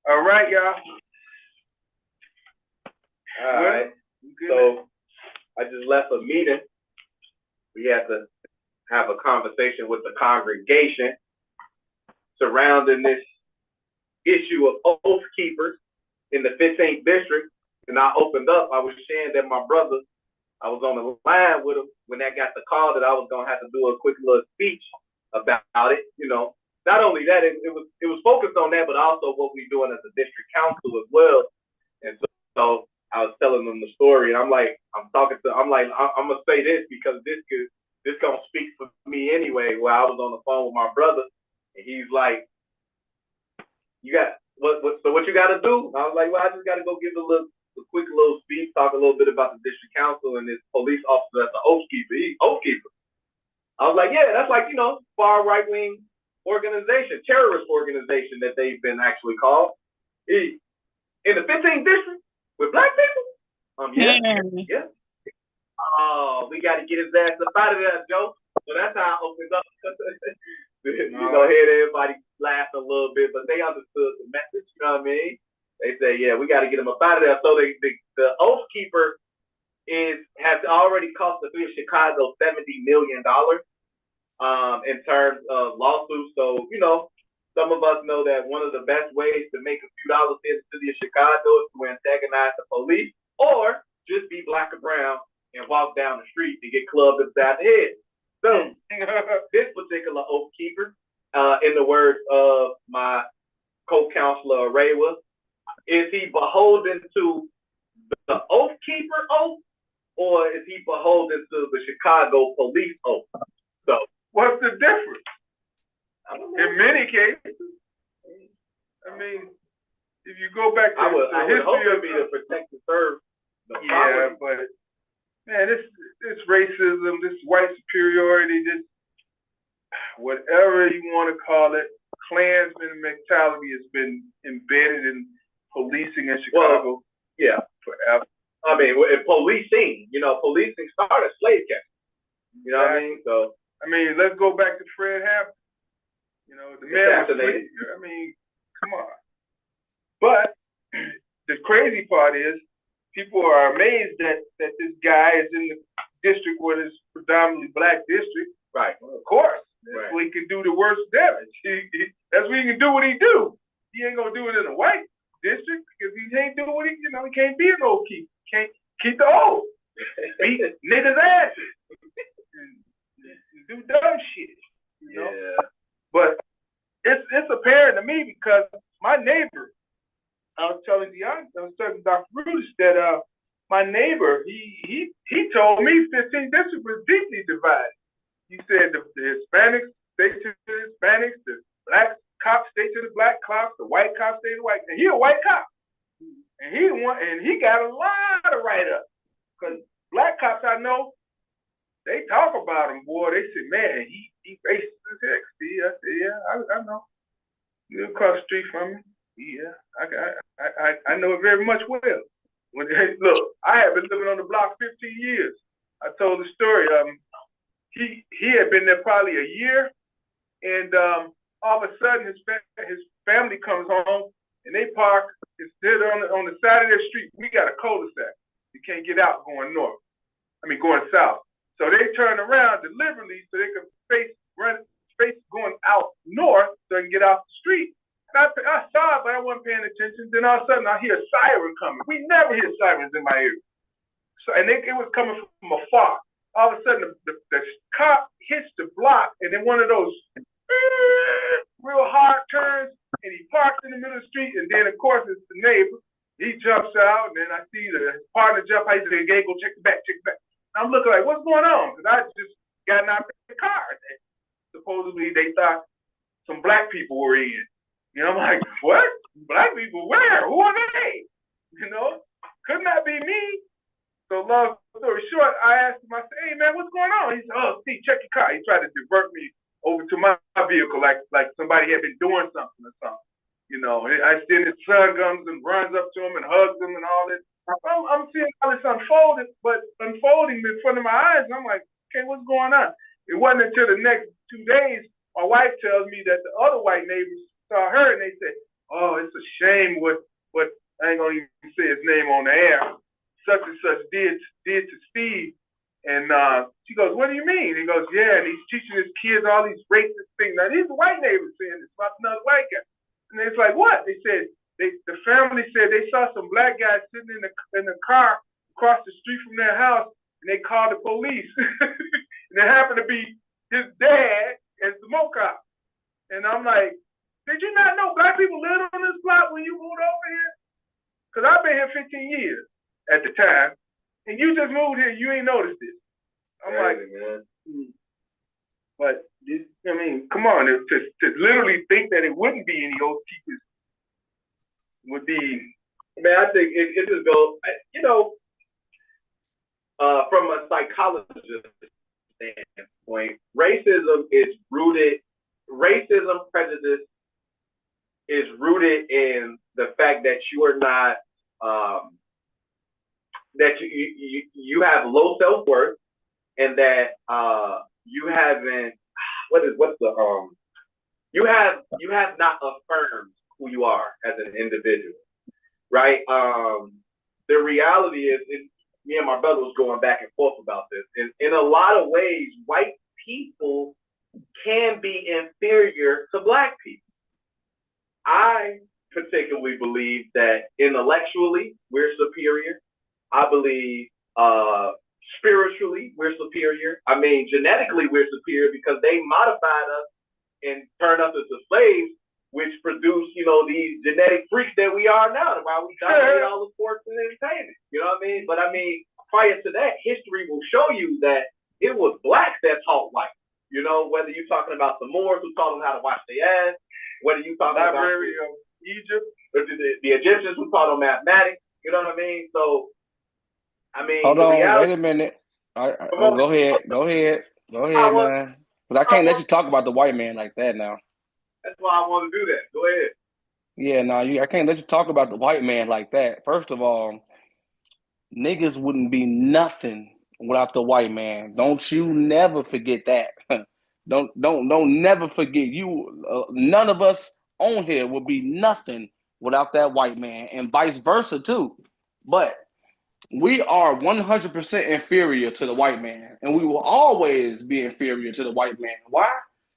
All right, y'all. All right. So I just left a meeting. We had to have a conversation with the congregation surrounding this issue of oath keepers in the 15th district. And I opened up. I was sharing that my brother, I was on the line with him when that got the call that I was gonna have to do a quick little speech about it. You know, not only that, it was focused on that, but also what we're doing as a district council as well. And so I was telling them the story, and I'm like, I'm gonna say this because this gonna speak for me anyway. Where I was on the phone with my brother, and he's like, "You got what you got to do?" I was like, "Well, I just got to go give a quick little speech, talk a little bit about the district council and this police officer that's an oath keeper. He's oath keeper." I was like, "Yeah, that's like far right wing organization, terrorist organization that they've been actually called in the 15th district with black people." Yeah. Oh, we got to get his ass up out of there, Joe. So that's how I opened up. Hear everybody laugh a little bit, but they understood the message. You know what I mean? They say, yeah, we got to get him up out of there. So the oath keeper has already cost the city of Chicago $70 million in terms of lawsuits. So some of us know that one of the best ways to make a few dollars in the city of Chicago is to antagonize the police or just be black or brown and walk down the street and get clubbed upside the head. So this particular oath keeper, in the words of my co-counselor Raywa, is he beholden to the oath keeper oath, or is he beholden to the Chicago police oath? So what's the difference? In many cases, I mean, if you go back to I would hope it would be to protect and serve the property. But man, this racism, this white superiority, this whatever you want to call it, Klansman mentality has been embedded in policing in Chicago. Forever. I mean, policing started slave catching. You know what I mean? So I mean, let's go back to Fred Hampton. The man was free. I mean, come on. But the crazy part is, people are amazed that this guy is in the district where it's predominantly black district. Right. Well, of course. That's where he can do the worst damage. That's where he can do what he do. He ain't gonna do it in a white district because he can't do what he can't be an oath keeper. Can't keep the oath. Beat niggas' asses. and do dumb shit. Yeah. But it's apparent to me because my neighbor, I was telling Dr. Bruce that my neighbor, he told me 15th district was deeply divided. He said the Hispanics stay to the Hispanics, the black cops stay to the black cops, the white cops stay to the white. And he a white cop, and he got a lot of write-ups because black cops I know, they talk about him, boy. They say, man, he racist as heck. See, I said, yeah, I know. You live across the street from me. Yeah, I know it very much well. Look, I have been living on the block 15 years. I told the story. He had been there probably a year, and all of a sudden his family comes home and they park instead on the side of their street. We got a cul-de-sac. You can't get out going north. Going south. So they turn around deliberately so they can run space going out north so they can get off the street. And I saw it, but I wasn't paying attention. Then all of a sudden I hear a siren coming. We never hear sirens in my area. So it was coming from afar. All of a sudden the cop hits the block, and then one of those real hard turns, and he parks in the middle of the street. And then of course it's the neighbor. He jumps out, and then I see the partner jump out. He said, "Hey, go check the back, check the back." I'm looking like, what's going on? Because I just gotten out of the car. And supposedly they thought some black people were in. I'm like, what? Black people where? Who are they? Couldn't that be me? So long story short, I asked him, I said, hey man, what's going on? He said, oh, Steve, check your car. He tried to divert me over to my vehicle like somebody had been doing something or something. I see his son comes and runs up to him and hugs him and all this. I'm seeing all this unfolding in front of my eyes, and I'm like, okay, what's going on? It wasn't until the next 2 days, my wife tells me that the other white neighbors saw her, and they said, oh, it's a shame what I ain't gonna even say his name on the air. Such and such did to Steve. And she goes, what do you mean? He goes, yeah, and he's teaching his kids all these racist things. Now, these white neighbors saying this about another white guy. And it's like, what? They said, the family said they saw some black guys sitting in the car across the street from their house, and they called the police. And it happened to be his dad and the smoke cop. And I'm like, did you not know black people lived on this block when you moved over here? Because I've been here 15 years at the time, and you just moved here, you ain't noticed it. I'm like, man. But this, I mean, come on, to literally think that it wouldn't be any old teachers would be. Man, I think it just goes, you know, from a psychologist standpoint, prejudice is rooted in the fact that you are not, that you have low self-worth, and that you haven't, you have not affirmed who you are as an individual, right? The reality is, me and my brother was going back and forth about this. In a lot of ways, white people can be inferior to black people. I particularly believe that intellectually we're superior. I believe spiritually we're superior. I mean, genetically we're superior because they modified us and turned us into slaves, which produced, you know, these genetic freaks that we are now, while we dominate all the sports and entertainment. You know what I mean? But I mean, prior to that, history will show you that it was blacks that taught white. You know, whether you're talking about the Moors who taught them how to wash their ass, whether you're talking about Egypt, or the Egyptians who taught them mathematics. You know what I mean? So, I mean, hold on, wait a minute. Go ahead, man. Because I can't let you talk about the white man like that now. That's why I want to do that. Go ahead. Yeah, no, I can't let you talk about the white man like that. First of all, niggas wouldn't be nothing without the white man. Don't you never forget that. Don't never forget. You, none of us on here will be nothing without that white man, and vice versa too. But we are 100% inferior to the white man, and we will always be inferior to the white man. Why?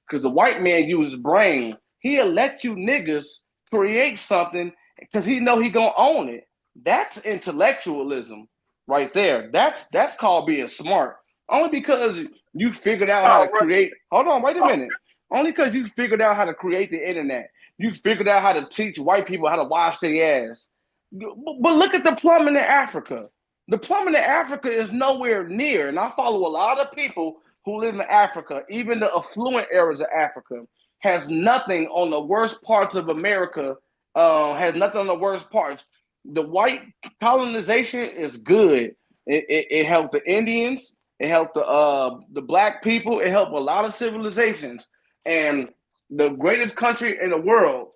Because the white man uses brain. He'll let you niggas create something because he know he gonna own it. That's intellectualism right there. That's called being smart. Only because you figured out how to create. Hold on, wait a minute. Only because you figured out how to create the internet. You figured out how to teach white people how to wash their ass. But look at the plumbing in Africa. The plumbing in Africa is nowhere near, and I follow a lot of people who live in Africa, even the affluent areas of Africa, has nothing on the worst parts of America, has nothing on the worst parts. The white colonization is good. It helped the Indians, it helped the black people, it helped a lot of civilizations. And the greatest country in the world,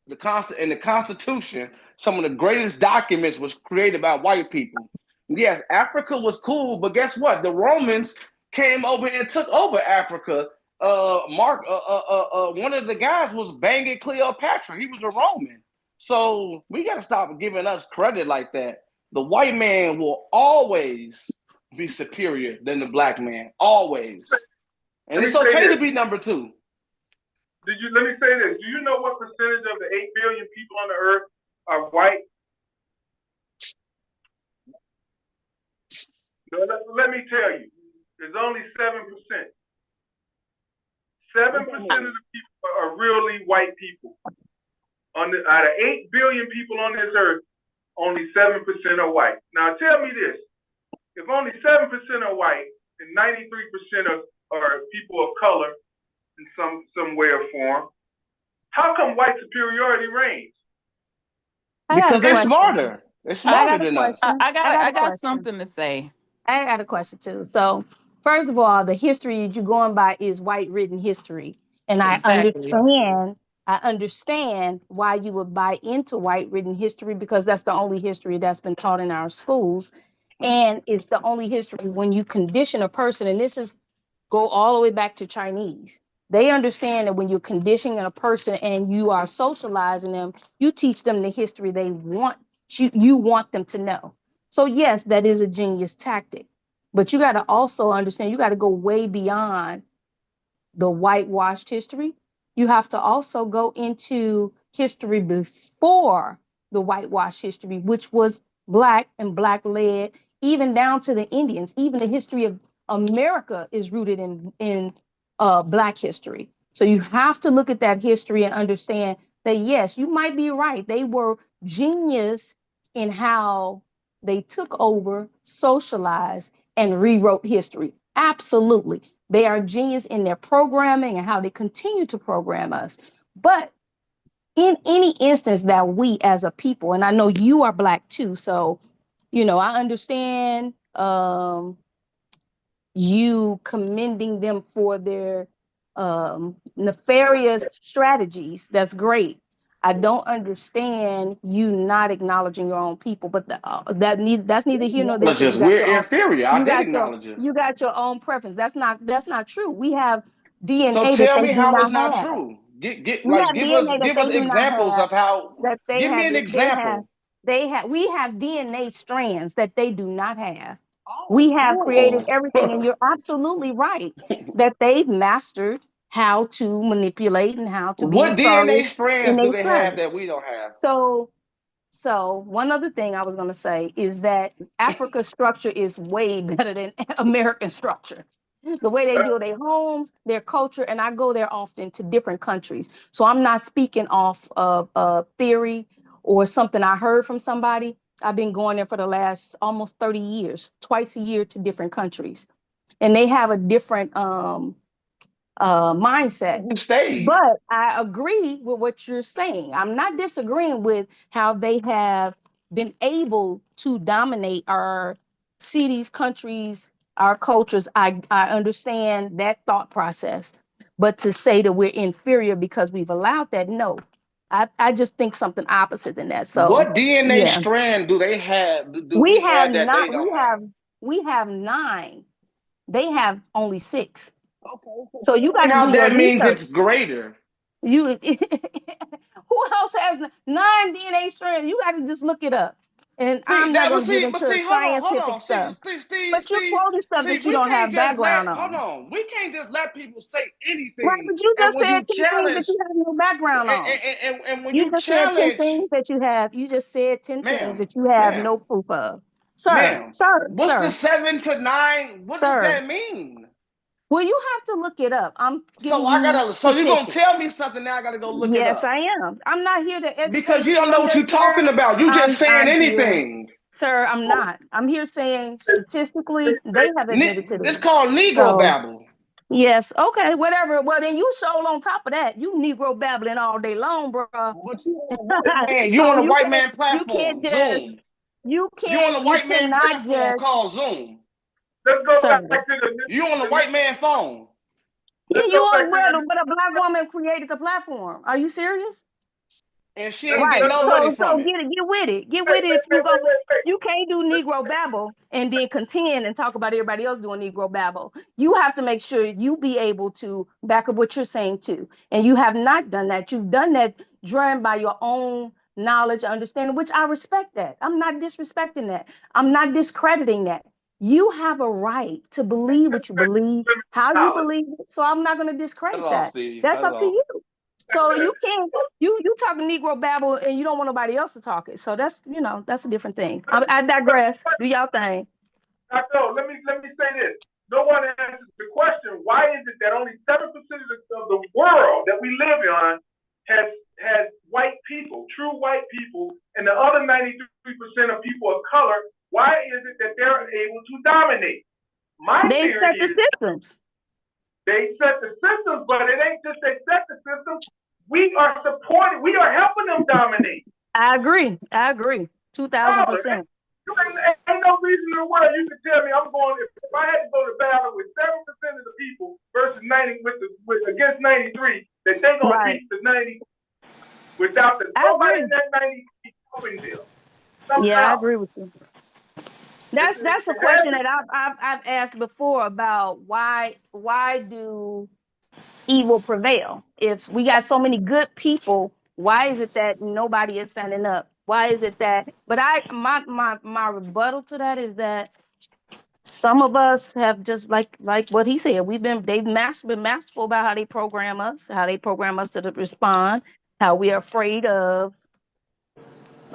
the Constitution, some of the greatest documents was created by white people. Yes, Africa was cool, but guess what? The Romans came over and took over Africa. One of the guys was banging Cleopatra. He was a Roman. So we got to stop giving us credit like that. The white man will always be superior than the black man, always. And it's okay to be number two. Let me say this. Do you know what percentage of the 8 billion people on the earth are white? Let me tell you, there's only 7%. 7% of the people are really white people. Out of 8 billion people on this earth, only 7% are white. Now tell me this, if only 7% are white and 93% are people of color in some way or form, how come white superiority reigns? Because they're smarter. They're smarter than us. I got something to say. I got a question too. So first of all, the history that you're going by is white written history. And exactly. I understand why you would buy into white written history, because that's the only history that's been taught in our schools. And it's the only history when you condition a person, and this is go all the way back to Chinese. They understand that when you're conditioning a person and you are socializing them, you teach them the history they want you want them to know. So yes, that is a genius tactic. But you got to also understand, you got to go way beyond the whitewashed history. You have to also go into history before the whitewashed history, which was Black and Black led, even down to the Indians. Even the history of America is rooted in Black history. So you have to look at that history and understand that, yes, you might be right. They were genius in how they took over, socialized, and rewrote history. Absolutely. They are genius in their programming and how they continue to program us. But in any instance that we as a people, and I know you are Black too, so, I understand you commending them for their nefarious strategies. That's great. I don't understand you not acknowledging your own people, but that's neither here nor there, because Just we're inferior. I did acknowledge it. you got your own preference. That's not true. We have So DNA that tell they me do how it's not not have. true. We have DNA that Give they us do not examples have. of how. That they Give me have. an example. We have DNA strands that they do not have. We have created everything, and you're absolutely right that they've mastered how to manipulate and how to be What nefarious DNA strands in do their they have strategy. that we don't have? So one other thing I was going to say is that Africa's structure is way better than American structure. The way they do their homes, their culture, and I go there often to different countries. So I'm not speaking off of theory or something I heard from somebody. I've been going there for the last almost 30 years, twice a year to different countries. And they have a different mindset. But I agree with what you're saying. I'm not disagreeing with how they have been able to dominate our cities, countries, our cultures. I understand that thought process. But to say that we're inferior because we've allowed that, no. I just think something opposite than that. So what DNA strand do they have? We have that not. they don't have? We have 9. They have only 6. Okay. So you got to How do your that means research. it's greater. Who else has 9 DNA strands? You got to just look it up. And I'm not going to get into hold scientific on. stuff. Steve, But you're quoting stuff that you we don't can't have just background hold on. on. We can't just let people say anything. Right, but you just when said you 10 things that you have no background on. and when You you just said 10 challenge, things that you have. You just said 10 things that you have no proof of. Sir, what's the 7 to 9? What does that mean? Well, you have to look it up. I'm giving So you're gonna tell me something now? I gotta go look it up. Yes, I am. I'm not here to educate because you don't know what you're talking about. You just saying anything. Sir, I'm not. I'm here saying statistically, they have admitted to this. It's called Negro babble. Yes. Okay. Whatever. Well, then you show on top of that. You Negro babbling all day long, bro. You on a white man platform, Zoom. You You on a white man platform called Zoom. Let's go back to you on a white man phone. Yeah, you on but a Black woman created the platform. Are you serious? And she ain't getting no money from it. Get with it. Get with it. You can't do Negro babble and then contend and talk about everybody else doing Negro babble. You have to make sure you be able to back up what you're saying too. And you have not done that. You've done that driven by your own knowledge, understanding, which I respect that. I'm not disrespecting that. I'm not discrediting that. You have a right to believe what you believe, how you believe it. So I'm not going to discredit that. That's up to you. So you can't, you talking Negro babble and you don't want nobody else to talk it. So that's, that's a different thing. I digress. Do y'all thing. No, let me say this. No one answers the question. Why is it that only 7% of the world that we live on has white people, true white people, and the other 93% of people of color? Why is it that they're able to dominate? They set the systems. They set the systems, but it ain't just they set the systems. We are supporting, we are helping them dominate. I agree. 2,000%. Ain't no reason in the world you can tell me I'm going, if I had to go to battle with 7% of the people versus 90 against 93, that they gonna beat the 90 without nobody in that 90 helping them. Yeah, I agree with you. That's a question that I've asked before about why do evil prevail. If we got so many good people, why is it that nobody is standing up? Why is it that? But my rebuttal to that is that some of us have just like what he said. They've been masterful about how they program us to respond, how we are afraid of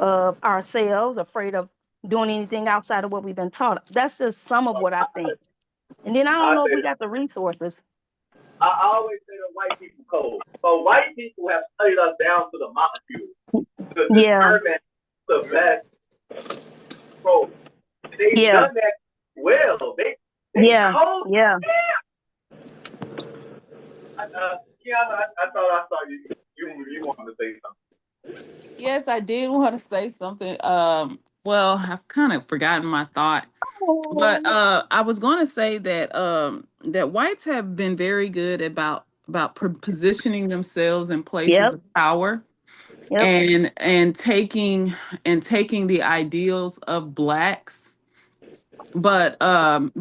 ourselves, afraid of doing anything outside of what we've been taught. That's just some of what I think. And then I don't know if we got the resources. I always say the white people cold. So white people have studied us down to the molecule to determine the best approach. They've done that well. They cold. Yeah. Kiana, I thought I saw you. You wanted to say something. Yes, I did want to say something. Well, I've kind of forgotten my thought, but I was going to say that that whites have been very good about positioning themselves in places of power, and taking the ideals of blacks. But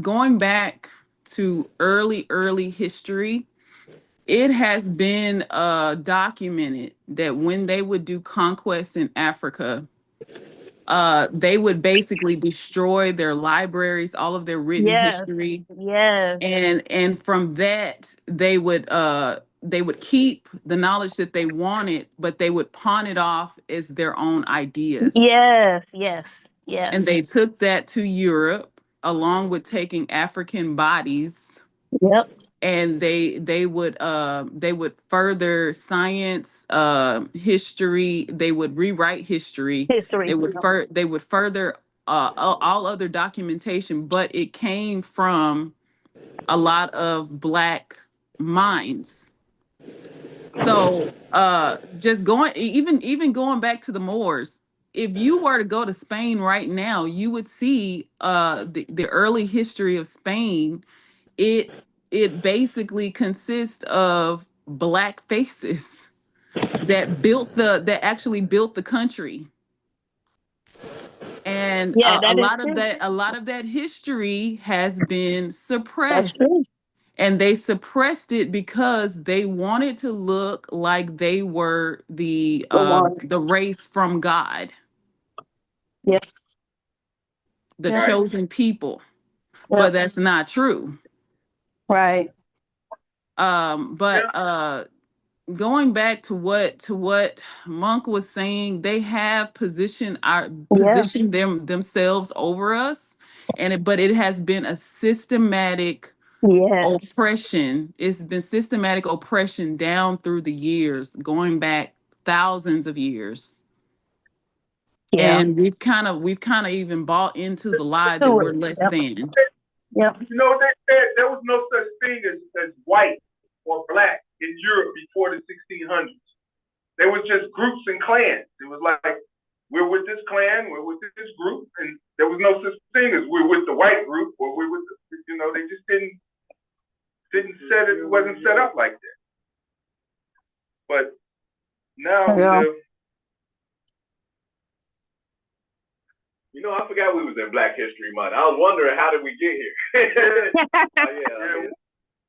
going back to early history, it has been documented that when they would do conquests in Africa, they would basically destroy their libraries, all of their written history. And from that, they would keep the knowledge that they wanted, but they would pawn it off as their own ideas. Yes. And they took that to Europe, along with taking African bodies. And they would further science, history. They would rewrite history. They would further all other documentation, but it came from a lot of black minds. So just even going back to the Moors, if you were to go to Spain right now, you would see the early history of Spain. It basically consists of black faces that actually built the country. And a lot of that history has been suppressed. And they suppressed it because they wanted to look like they were the race from God. The chosen people. But that's not true. Right. But going back to what Monk was saying, they have positioned themselves over us, but it has been a systematic oppression. It's been systematic oppression down through the years, going back thousands of years. And we've kind of even bought into the lie that we're less than. You know, they said there was no such thing as white or black in Europe before the 1600s. There was just groups and clans. It was like, we're with this clan, we're with this group, and there was no such thing as we're with the white group or we're with the, they just didn't set it, wasn't set up like that. But now we live. You know, I forgot we was in Black History Month. I was wondering, how did we get here?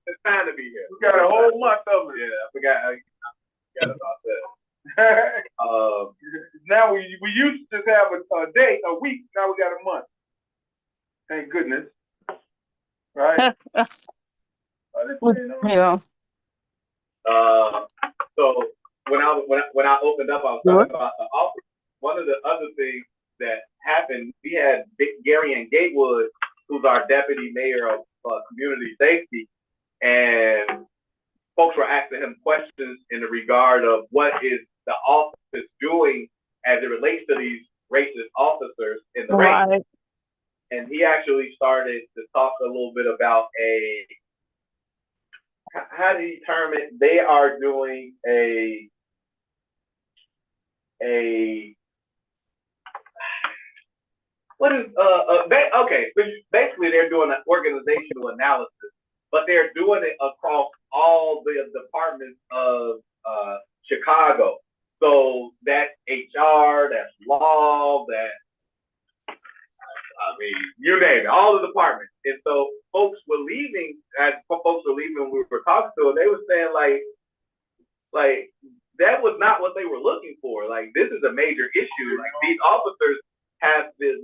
It's time to be here. We got a whole month of it. Yeah, I forgot about that. Now we used to just have a day, a week. Now we got a month. Thank goodness. Right? So when I opened up, I was talking about the offer. One of the other things that happened, we had Gary and Gatewood, who's our deputy mayor of community safety, and folks were asking him questions in the regard of what is the office doing as it relates to these racist officers in the race. And he actually started to talk a little bit about how do you term it? They are doing what is okay, so basically they're doing an organizational analysis, but they're doing it across all the departments of Chicago. So that's HR, that's law, that I mean, you name it, all the departments. And so folks were leaving, as folks were leaving, we were talking to them, they were saying like that was not what they were looking for. Like, this is a major issue. Like, these officers have the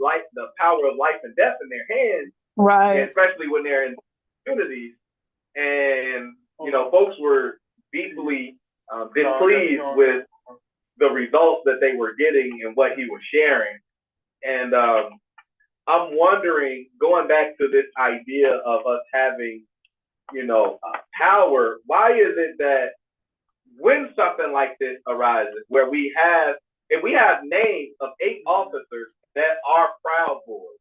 power of life and death in their hands, right? Especially when they're in communities. And folks were deeply displeased with the results that they were getting and what he was sharing. And I'm wondering, going back to this idea of us having, power, why is it that when something like this arises, where if we have names of 8 officers that are Proud Boys,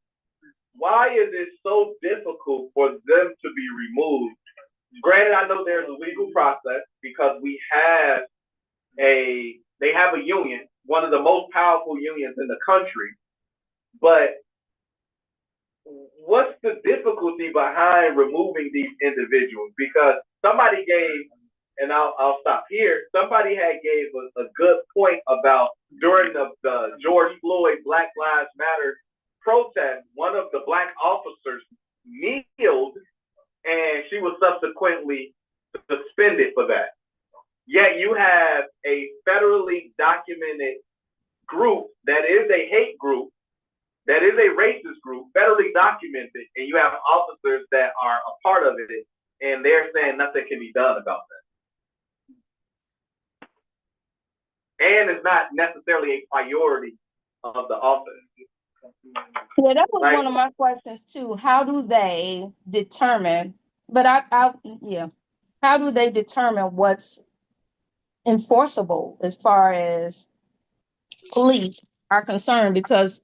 why is it so difficult for them to be removed? Granted, I know there's a legal process because they have a union, one of the most powerful unions in the country. But what's the difficulty behind removing these individuals? Because somebody gave, and I'll stop here, somebody gave a good point about during the George Floyd Black Lives Matter protest, one of the Black officers kneeled, and she was subsequently suspended for that. Yet you have a federally documented group that is a hate group, that is a racist group, federally documented, and you have officers that are a part of it, and they're saying nothing can be done about that. And it's not necessarily a priority of the office. Yeah, that was one of my questions too. How do they determine? But how do they determine what's enforceable as far as police are concerned? Because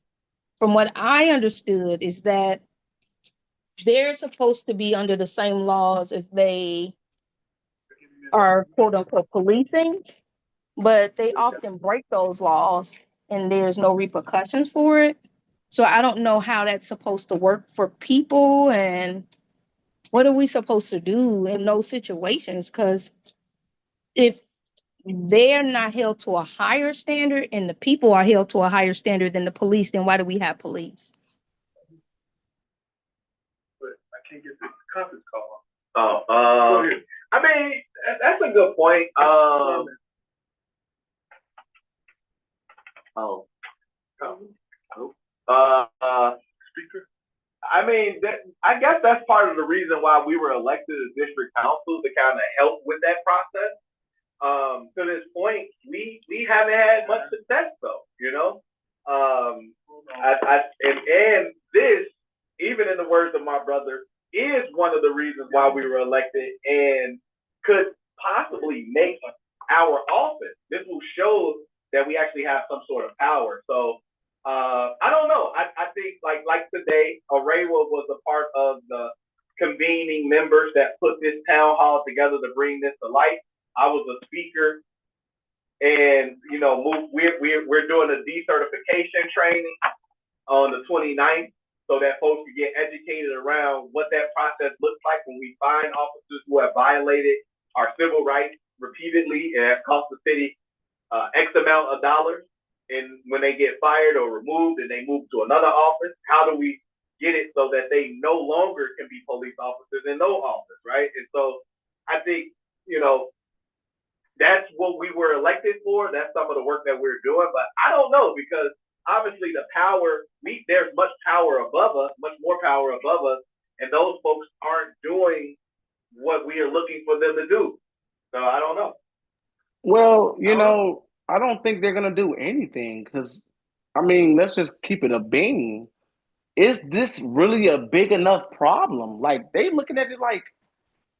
from what I understood is that they're supposed to be under the same laws as they are, quote unquote, policing, but they often break those laws and there's no repercussions for it. So I don't know how that's supposed to work for people, and what are we supposed to do in those situations? Because if they're not held to a higher standard and the people are held to a higher standard than the police, then why do we have police? But I can't get the conference call. I mean, that's a good point. Speaker. I mean, I guess that's part of the reason why we were elected as district council, to kind of help with that process. To this point, we haven't had much success though, and this, even in the words of my brother, is one of the reasons why we were elected and could possibly make our office. This will show that we actually have some sort of power. So I don't know. I think like today, Arewa was a part of the convening members that put this town hall together to bring this to light. I was a speaker, and we're doing a decertification training on the 29th, so that folks can get educated around what that process looks like when we find officers who have violated our civil rights repeatedly and have cost the city X amount of dollars. And when they get fired or removed and they move to another office, how do we get it so that they no longer can be police officers in no office, right? And so I think, that's what we were elected for. That's some of the work that we're doing. But I don't know, because obviously the power, there's much power above us, much more power above us, and those folks aren't doing what we are looking for them to do. So I don't know. Well, I don't think they're gonna do anything, because, I mean, let's just keep it a bean. Is this really a big enough problem? Like, they looking at it like,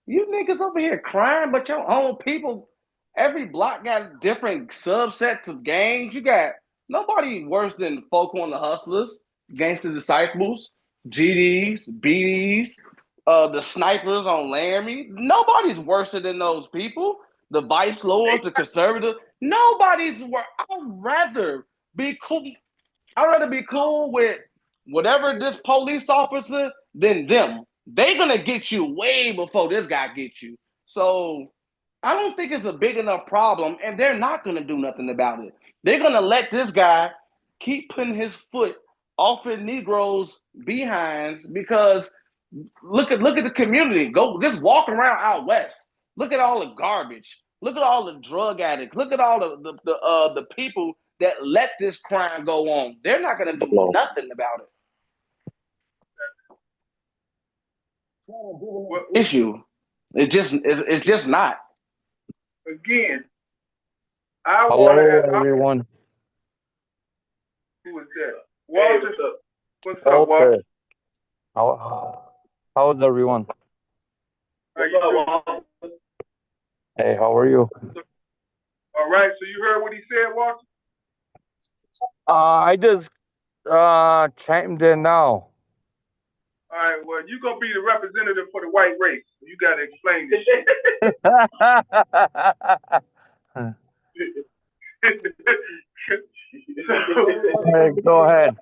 you niggas over here crying, but your own people, every block got different subsets of gangs. You got nobody worse than Folk on the Hustlers, Gangster Disciples, GDs, BDs, the snipers on Laramie. Nobody's worse than those people. The vice lords, the conservative. Nobody's worse. I'd rather be cool. I'd rather be cool with whatever this police officer than them. They're gonna get you way before this guy gets you. So I don't think it's a big enough problem, and they're not gonna do nothing about it. They're gonna let this guy keep putting his foot off in Negroes' behinds because look at the community. Go just walk around out west. Look at all the garbage. Look at all the drug addicts. Look at all the people that let this crime go on. They're not going to do nothing about it. Issue. It's just not. Again, I Hello, want to ask everyone. who is that? Walter. Hey, what's up, Walter? How's everyone? How you doing? Hey, how are you? All right. So you heard what he said, Walter? I just chimed in now. All right. Well, you're gonna be the representative for the white race. You gotta explain this shit. Hey, go ahead.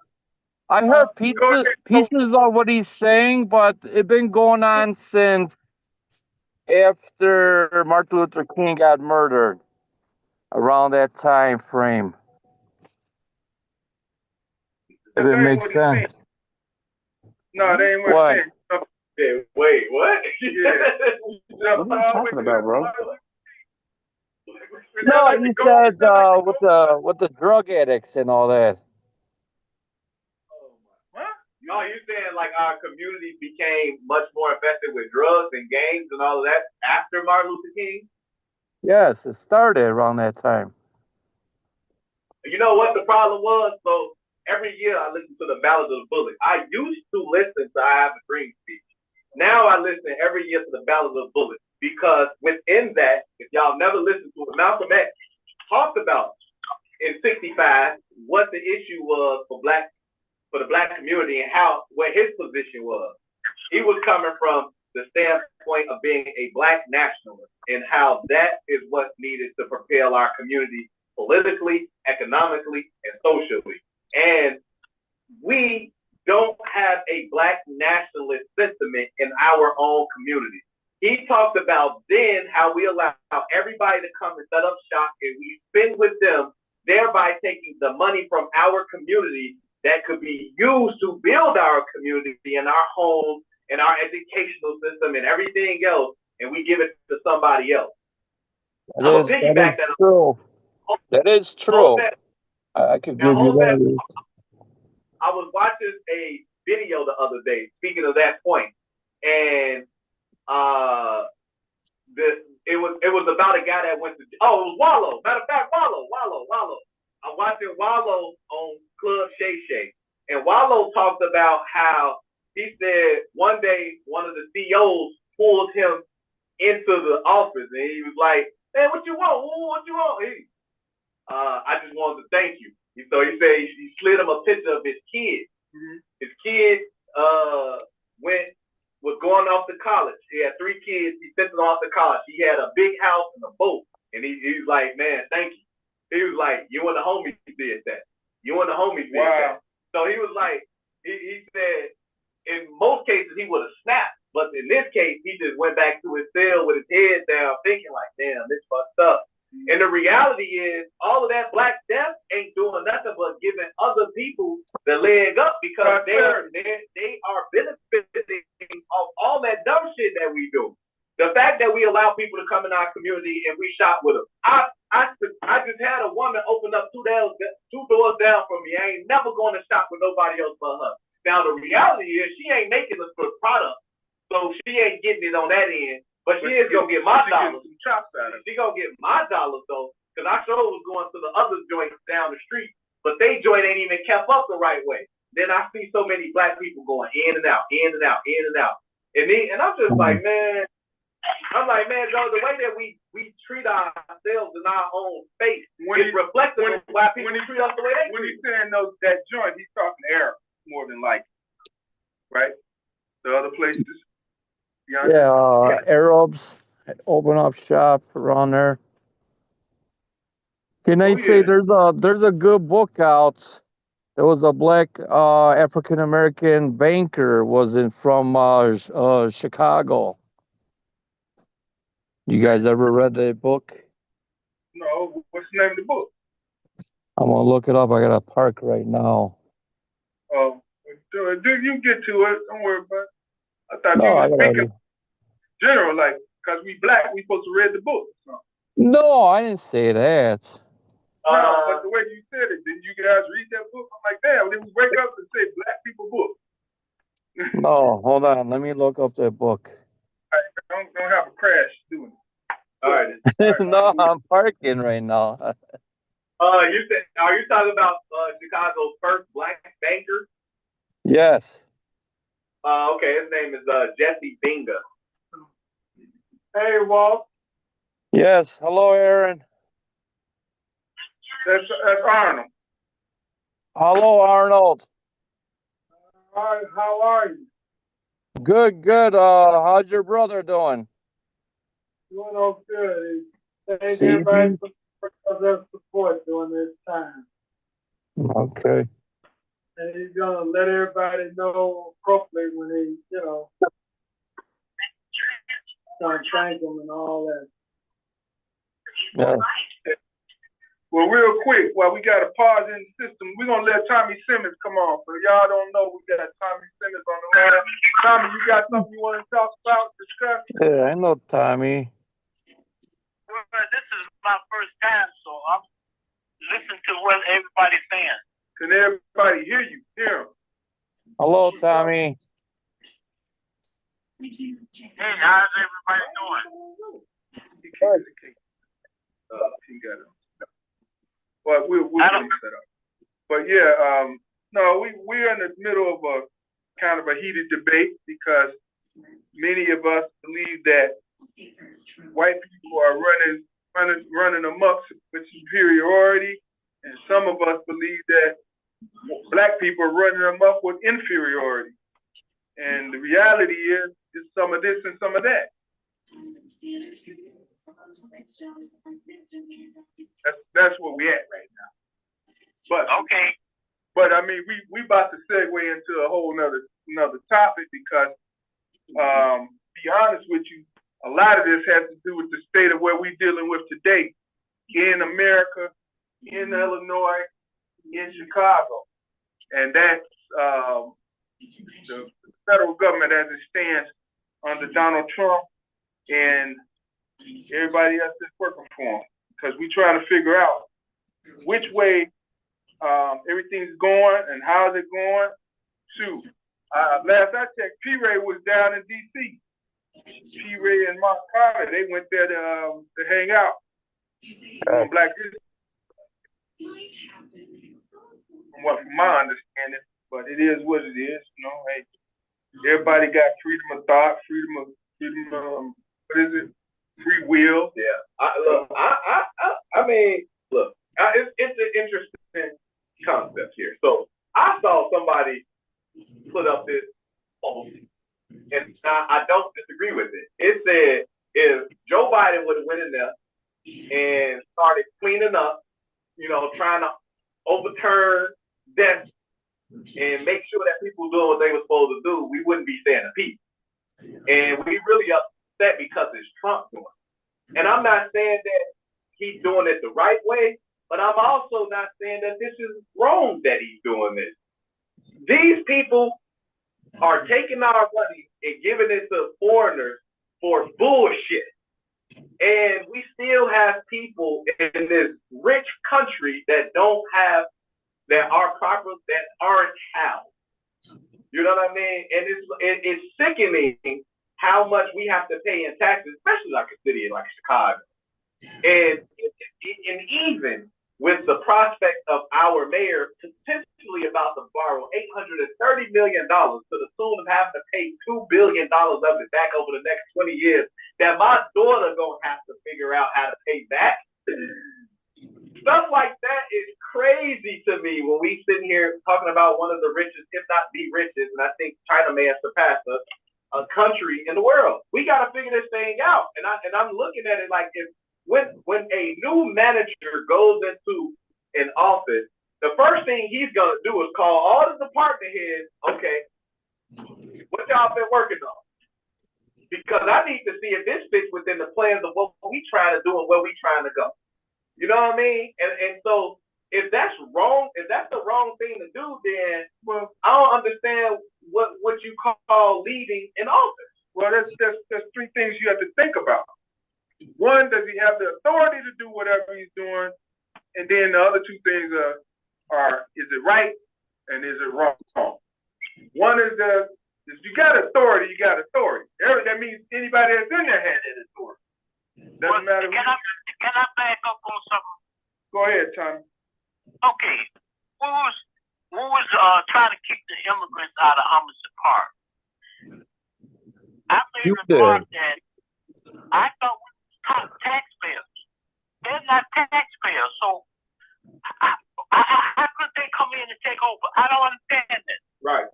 I heard pieces of what he's saying, but it's been going on since after Martin Luther King got murdered, around that time frame. If it makes sense. No, they ain't What? Hey, wait, what? Yeah. What are you talking about, bro? No, he said with the drug addicts and all that. Oh, you saying like our community became much more infested with drugs and gangs and all of that after Martin Luther King? Yes, it started around that time. You know what the problem was? So every year I listen to the Ballad of the Bullet. I used to listen to I Have a Dream speech. Now I listen every year to the Ballad of the Bullet because within that, if y'all never listened to it, Malcolm X talked about in '65 what the issue was for the black community and what his position was. He was coming from the standpoint of being a black nationalist and how that is what's needed to propel our community politically, economically, and socially. And we don't have a black nationalist sentiment in our own community. He talked about then how we allow everybody to come and set up shop and we spend with them, thereby taking the money from our community that could be used to build our community and our homes and our educational system and everything else, and we give it to somebody else. That is true. That is true. I could give you that. I was watching a video the other day, speaking of that point, and it was about a guy that went to it was Wallow. Matter of fact, Wallow. I'm watching Wallow on Club Shay Shay, and Wallow talked about how he said one day one of the CEOs pulled him into the office, and he was like, "Man, what you want? What you want?" I just wanted to thank you. So he said he slid him a picture of his kid. Mm-hmm. His kid was going off to college. He had 3 kids. He sent them off to college. He had a big house and a boat. And he was like, "Man, thank you." He was like, "You and the homies did that. You and the homies did that." So he was like, he said, in most cases he would have snapped, but in this case he just went back to his cell with his head down, thinking like, "Damn, this fucked up." Mm-hmm. And the reality is, all of that Black Death ain't doing nothing but giving other people the leg up because they are benefiting off all that dumb shit that we do. The fact that we allow people to come in our community and we shop with them. I just had a woman open up 2 doors down from me. I ain't never going to shop with nobody else but her. Now the reality is she ain't making us for product, so she ain't getting it on that end. But she is gonna get my dollars. She gonna get my dollars though, because I sure was going to the other joints down the street, but they joint ain't even kept up the right way. Then I see so many Black people going in and out, in and out, in and out, and I'm just like, man. I'm like, man, Joe, the way that we treat ourselves in our own space is reflective of why people treat us the way they treat. When he's saying that joint, he's talking Arab more than likely, right? The other places. Yeah, Arabs open up shop around there. Can I say there's a good book out? There was a Black African American banker from Chicago. You guys ever read that book? No. What's the name of the book? I'm gonna look it up. I got a park right now. Oh, So you get to it. Don't worry about it. I thought No, you I was got speaking it. general, like, because we black, we supposed to read the book. So. No, I didn't say that. No, but the way you said it, didn't you guys read that book? I'm like, damn, did we wake up and say black people book? No, hold on. Let me look up that book. Don't have a crash doing it. All right. No, I'm parking right now. Are you talking about Chicago's first black banker? Yes. Okay, his name is Jesse Binga. Hey, Walt. Yes. Hello, Aaron. That's Arnold. Hello, Arnold. How are you? Good, good. How's your brother doing? Doing all good. Thank See? everybody for their support during this time. Okay. And he's gonna let everybody know appropriately when he, start thank them and all that. Yeah. Well, real quick, while we got a pause in the system, we're gonna let Tommy Simmons come on. So y'all don't know we got Tommy Simmons on the line. Tommy, you got something you want to talk about, discuss? Yeah, I know Tommy. Well, this is my first time, so I'm listening to what everybody's saying. Can everybody hear you? Hear him. Hello, Tommy. Hey, how's everybody doing? He got it. Well, we'll get him set up. But yeah, no, we're in the middle of a kind of a heated debate because many of us believe that white people are running amok with superiority, and some of us believe that black people are running amok with inferiority. And the reality is some of this and some of that. That's where we at right now. But okay. But I mean, we about to segue into a whole another topic because, be honest with you, a lot of this has to do with the state of where we're dealing with today in America, in Illinois, in Chicago, and that's the federal government as it stands under Donald Trump and everybody else that's working for him, because we're trying to figure out which way everything's going and how's it going. Shoot, last I checked, P-Ray was down in D.C. P-Ray and Mark Carter, they went there to hang out on Black History. From my understanding, but it is what it is. Hey, everybody got freedom of thought, freedom of what is it? Free will. Yeah. I mean, look, it's an interesting concept here. So I saw somebody put up this post, and I don't disagree with it. It said if Joe Biden would have went in there and started cleaning up, trying to overturn death and make sure that people doing what they were supposed to do, we wouldn't be saying a peace. And we really upset because it's Trump doing it. And I'm not saying that he's doing it the right way, but I'm also not saying that this is wrong that he's doing this. These people are taking our money and giving it to foreigners for bullshit. And we still have people in this rich country that aren't housed. You know what I mean? And it's sickening how much we have to pay in taxes, especially like a city like Chicago. And even with the prospect of our mayor potentially about to borrow $830 million to the tune of having to pay $2 billion of it back over the next 20 years, that my daughter gonna have to figure out how to pay back. Stuff like that is crazy to me when we sitting here talking about one of the richest, if not the richest, and I think China may have surpassed us, a country in the world. We got to figure this thing out. And I'm looking at it like when a new manager goes into an office, the first thing he's going to do is call all the department heads, okay, what y'all been working on? Because I need to see if this fits within the plans of what we trying to do and where we trying to go. You know what I mean? And so if that's wrong, if that's the wrong thing to do, then I don't understand what you call leading in office. Well, there's three things you have to think about. One, does he have the authority to do whatever he's doing? And then the other two things are is it right and is it wrong? One is if you got authority, you got authority. That means anybody that's in there had that authority. Doesn't matter. Can I back up on something? Go ahead, Tommy. Okay. Who was trying to keep the immigrants out of Humberson Park? I made a remark that I thought we were taxpayers. They're not taxpayers, so how could they come in and take over? I don't understand that. Right.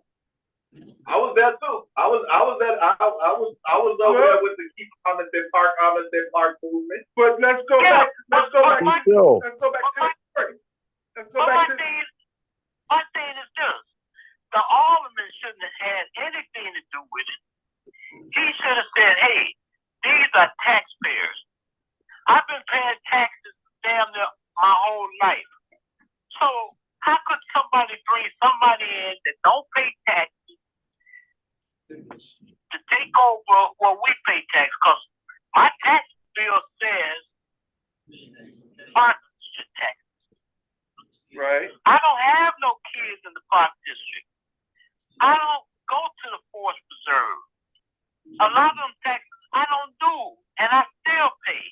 I was there too. I was over there with the Keep Humberson Park movement. But let's go back. Let's go back to the my thing is this: the alderman shouldn't have had anything to do with it. He should have said, "Hey, these are taxpayers. I've been paying taxes damn near my whole life. So how could somebody bring somebody in that don't pay taxes to take over what we pay tax? Because my tax bill says park district tax. Right. I don't have no kids in the park district. I don't go to the forest preserve. A lot of them taxes I don't do, and I still pay.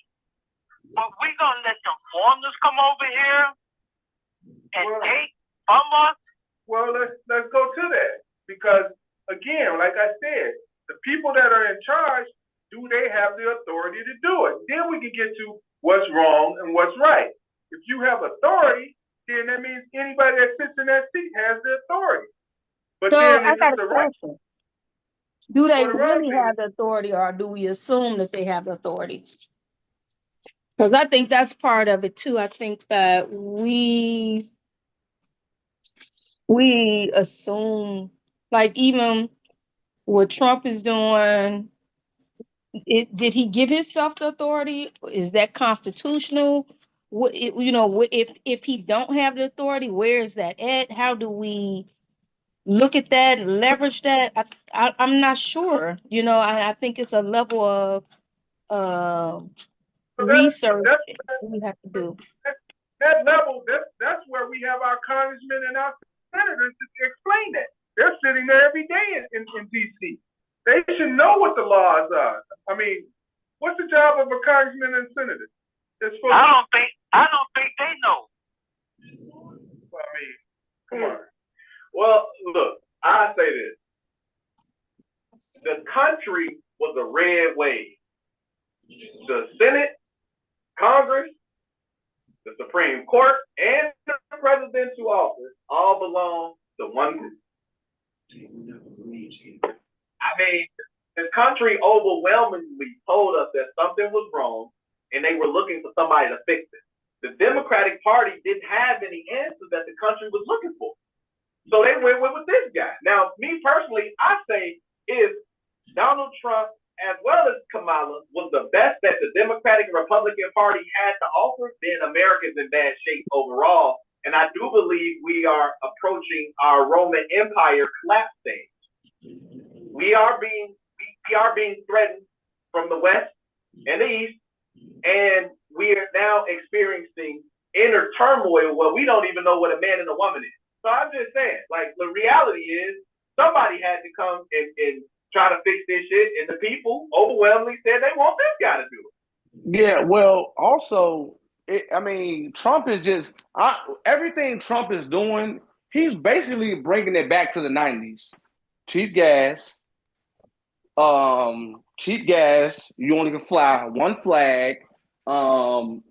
But we're gonna let them foreigners come over here and take from us? Well, let's go to that, because again, like I said, the people that are in charge, do they have the authority to do it? Then we can get to what's wrong and what's right. If you have authority, then that means anybody that sits in that seat has the authority. But so then I got a right, question. Do they really have the authority, or do we assume that they have the authority? Because I think that's part of it too. I think that we assume, like, even what Trump is doing, did he give himself the authority? Is that constitutional? If he don't have the authority, where is that at? How do we look at that and leverage that? I'm not sure. I think it's a level of research we have to do. That level, that's where we have our congressmen and our senators to explain that. They're sitting there every day in D.C. They should know what the laws are. I mean, what's the job of a congressman and senator? I don't think they know. Well, I mean, come on. Well, look, I say this. The country was a red wave. The Senate, Congress, the Supreme Court, and the presidential office all belong to one group. I mean, the country overwhelmingly told us that something was wrong, and they were looking for somebody to fix it. The Democratic Party didn't have any answers that the country was looking for. So they went with this guy. Now, me personally, I say if Donald Trump, as well as Kamala, was the best that the Democratic and Republican Party had to offer, then America's in bad shape overall. And I do believe we are approaching our Roman Empire collapse stage. We are being threatened from the West and the East, and we are now experiencing inner turmoil where we don't even know what a man and a woman is. So I'm just saying, like, the reality is somebody had to come and try to fix this shit, and the people overwhelmingly said they want this guy to do it. Yeah, well, also, Trump is just everything Trump is doing. He's basically bringing it back to the 90s. Cheap gas. You only can fly one flag. No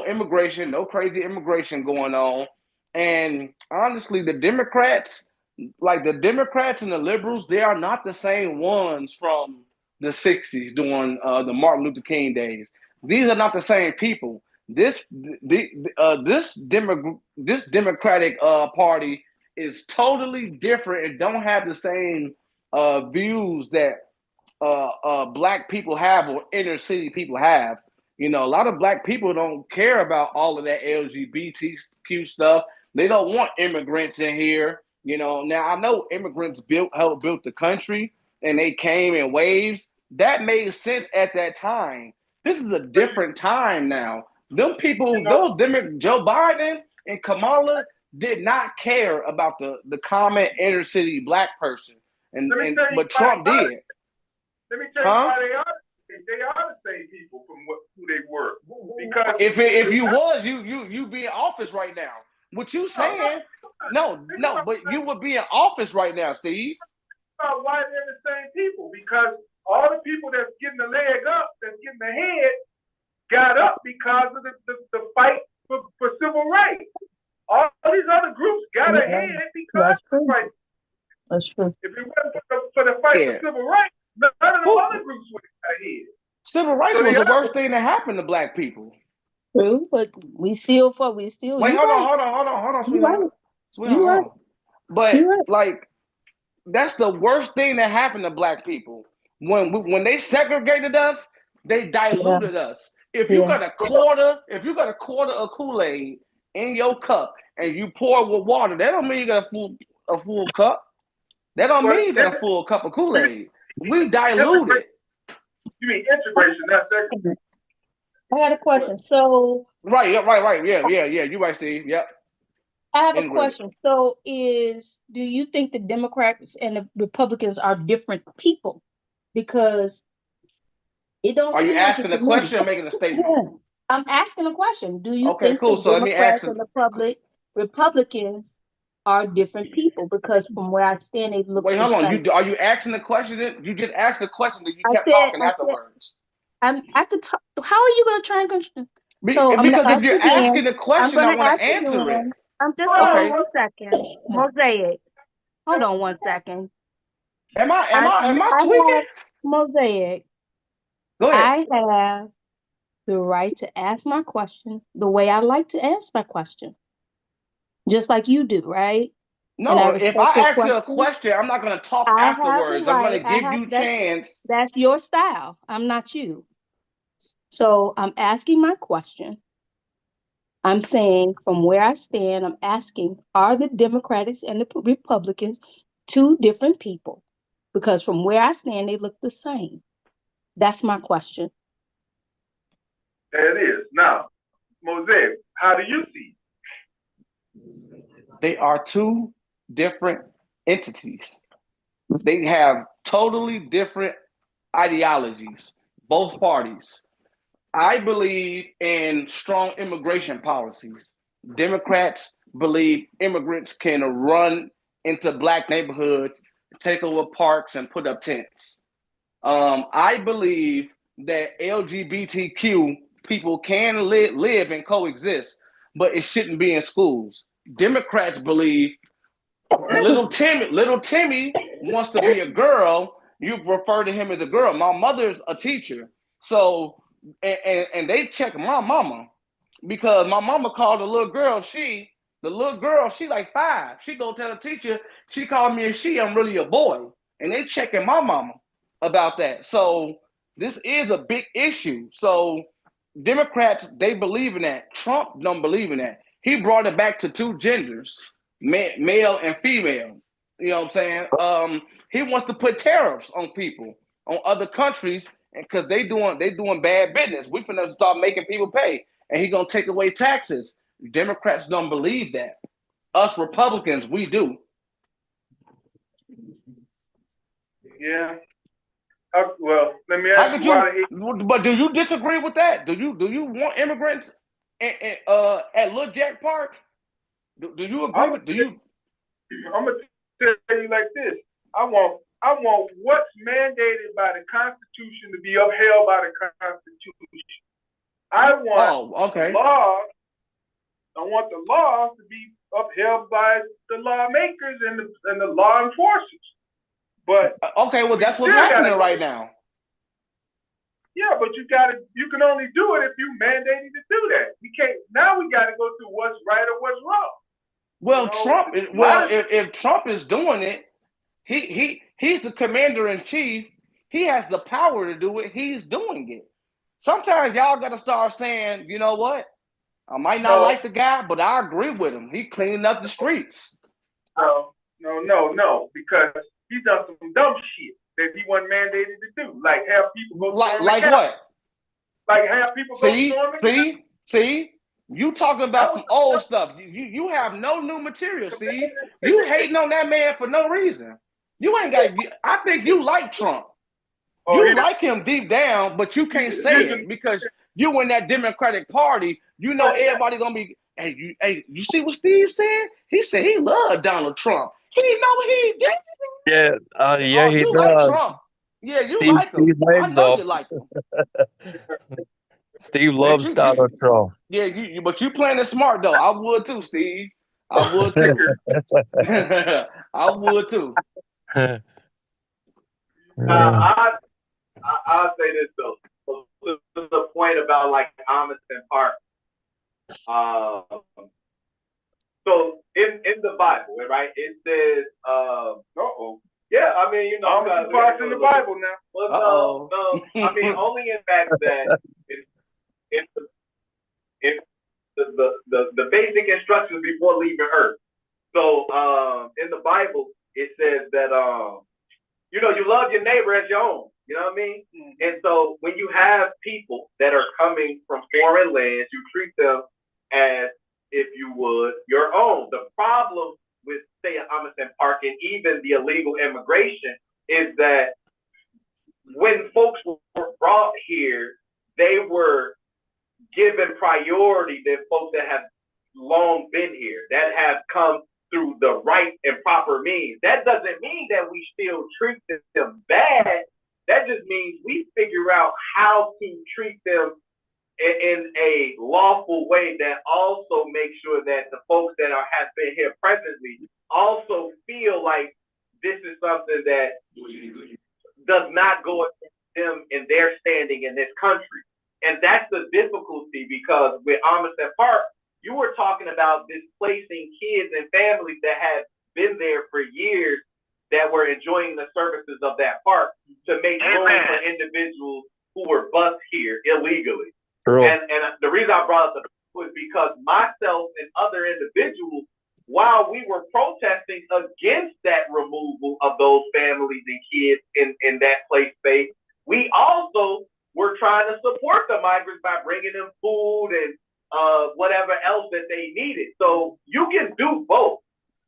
immigration, no crazy immigration going on. And honestly, the Democrats and the liberals, they are not the same ones from the 60s during the Martin Luther King days. These are not the same people. This Democratic Party is totally different and don't have the same views that Black people have or inner city people have. You know, a lot of black people don't care about all of that LGBTQ stuff. They don't want immigrants in here. You know, now I know immigrants helped build the country and they came in waves. That made sense at that time. This is a different time now. Them people, Joe Biden and Kamala did not care about the common inner city black person. But Trump did. Let me tell you why they are the same people from who they were. Because if you was you be in office right now. What you saying? No, but you would be in office right now, Steve. Why they're the same people? Because all the people that's getting the leg up, that's getting the head, got up because of the fight for civil rights. All these other groups got ahead because of the fight. That's true. If it wasn't for the fight for civil rights, none of the other groups would have got ahead. Civil rights was the worst thing that happened to black people. True, but we still. Wait, hold on, sweetheart. But like, that's the worst thing that happened to black people. When they segregated us, they diluted us. If you got a quarter of Kool-Aid in your cup and you pour it with water, that don't mean you got a full cup. That don't mean you got a full cup of Kool-Aid. We diluted. You mean integration, not segregation? I got a question. So right. Yeah. You right, Steve. Yep. I have a question. So do you think the Democrats and the Republicans are different people? Because it don't. Are you asking a question or making a statement? Yeah. I'm asking a question. Do you think cool. the So Democrats and the Republicans are different people? Because from where I stand, they look. Wait, hold on. Are you asking the question? You just asked the question that you kept talking afterwards. I could talk. How are you going to try and control? Because if you're asking the question, I want to answer it. I'm just hold on 1 second. Mosaic. Hold on 1 second. Am I tweaking? Mosaic. Go ahead. I have the right to ask my question the way I like to ask my question. Just like you do, right? No, if I ask you a question, I'm not going to talk afterwards. I'm going to give you a chance. That's your style. I'm not you. So I'm asking my question. I'm saying from where I stand, I'm asking, are the Democrats and the Republicans two different people? Because from where I stand, they look the same. That's my question. There it is. Now, Mosaic, how do you see it? They are two different entities. They have totally different ideologies, both parties. I believe in strong immigration policies. Democrats believe immigrants can run into black neighborhoods, take over parks, and put up tents. I believe that LGBTQ people can live and coexist, but it shouldn't be in schools. Democrats believe little Timmy wants to be a girl. You refer to him as a girl. My mother's a teacher, so and they check my mama because my mama called the little girl she like 5. She go tell the teacher she called me a she. I'm really a boy, and they checking my mama about that. So this is a big issue. So Democrats, they believe in that. Trump don't believe in that. He brought it back to 2 genders, male and female. You know what I'm saying? He wants to put tariffs on people, on other countries, because they doing bad business. We finna start making people pay, and he gonna take away taxes. Democrats don't believe that. Us Republicans, we do. Yeah. Well, let me ask you. But do you disagree with that? Do you want immigrants at Little Jack Park? Do you agree with? I'm gonna tell you like this. I want what's mandated by the Constitution to be upheld by the Constitution. I want laws. I want the laws to be upheld by the lawmakers and the law enforcers. But well, that's what's happening right now. Yeah, but you can only do it if you mandated to do that. You can't. Now we got to go through what's right or what's wrong. Well, if Trump is doing it, he's the commander in chief. He has the power to do it. He's doing it. sometimes y'all gotta start saying, you know what? I might not like the guy, but I agree with him. He cleaning up the streets. No, because he done some dumb shit that he wasn't mandated to do, like have people go like what? Like have people go storming. See. You talking about some old stuff. You have no new material, Steve. You hating on that man for no reason. You ain't got. I think you like Trump. You like him deep down, but you can't say it because you in that Democratic Party. You know everybody gonna be. Hey, you see what Steve said? He said he loved Donald Trump. He know he did. Yeah, he you does. like Trump. Yeah, you Steve, like him. I know you like him. Steve loves Donald Trump. Yeah, but you playing it smart though. I would too, Steve. I would too. I would too. I'll say this though. The point about like Amundsen Park. So in the Bible, right? It says, yeah, I mean, you know, Amundsen Park's in the Bible now. Well, no, I mean, only in fact that if the basic instructions before leaving Earth. So in the Bible, it says that you know, you love your neighbor as your own. You know what I mean? And so when you have people that are coming from foreign lands, you treat them as if you would your own. The problem with, say, Amundsen Park and even the illegal immigration is that when folks were brought here, they were given priority than folks that have long been here, that have come through the right and proper means. That doesn't mean that we still treat them bad. That just means we figure out how to treat them in a lawful way that also makes sure that the folks that have been here presently also feel like this is something that does not go against them in their standing in this country. And that's the difficulty, because with Amundsen Park, you were talking about displacing kids and families that had been there for years that were enjoying the services of that park to make room for individuals who were bused here illegally. And the reason I brought up the was because myself and other individuals, while we were protesting against that removal of those families and kids in that place space, we also were trying to support the migrants by bringing them food and whatever else that they needed. So you can do both,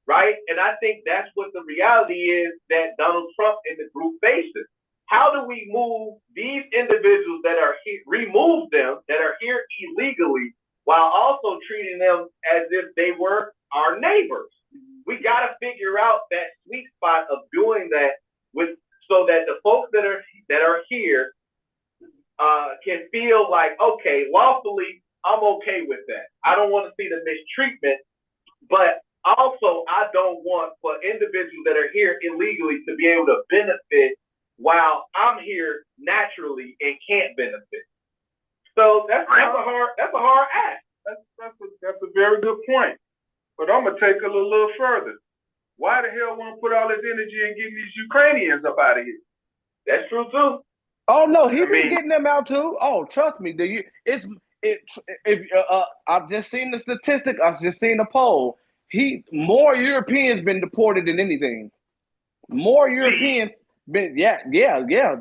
right? And I think that's what the reality is that Donald Trump and the group faces. How do we move these individuals that are here, remove them that are here illegally, while also treating them as if they were our neighbors? We got to figure out that sweet spot of doing that so that the folks that are here can feel like, okay, lawfully, I'm okay with that. I don't want to see the mistreatment, but also I don't want for individuals that are here illegally to be able to benefit while I'm here naturally and can't benefit. So that's a hard act. That's a very good point. But I'm gonna take it a little further. Why the hell want to put all this energy in getting these Ukrainians up out of here? That's true too. Oh no, he been getting them out too. Oh, trust me, I've just seen the statistic. I've just seen the poll. More Europeans been deported than anything. More Europeans been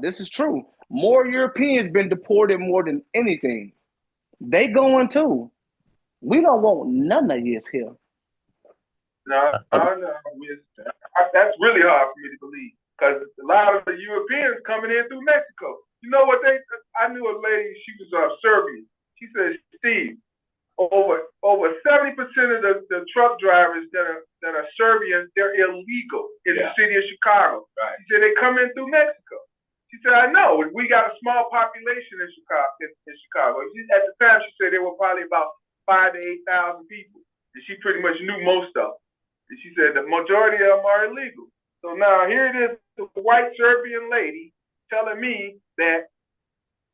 this is true. More Europeans been deported more than anything. They going too. We don't want none of this here. No. That's really hard for me to believe, because a lot of the Europeans coming in through Mexico. You know what I knew a lady, she was Serbian. She said, Steve, over 70% of the truck drivers that are Serbian, they're illegal in the city of Chicago. Right. She said they come in through Mexico. She said, I know. We got a small population in Chicago. At the time, she said there were probably about 5,000 to 8,000 people, and she pretty much knew most of them. And she said the majority of them are illegal. So now here it is, the white Serbian lady telling me that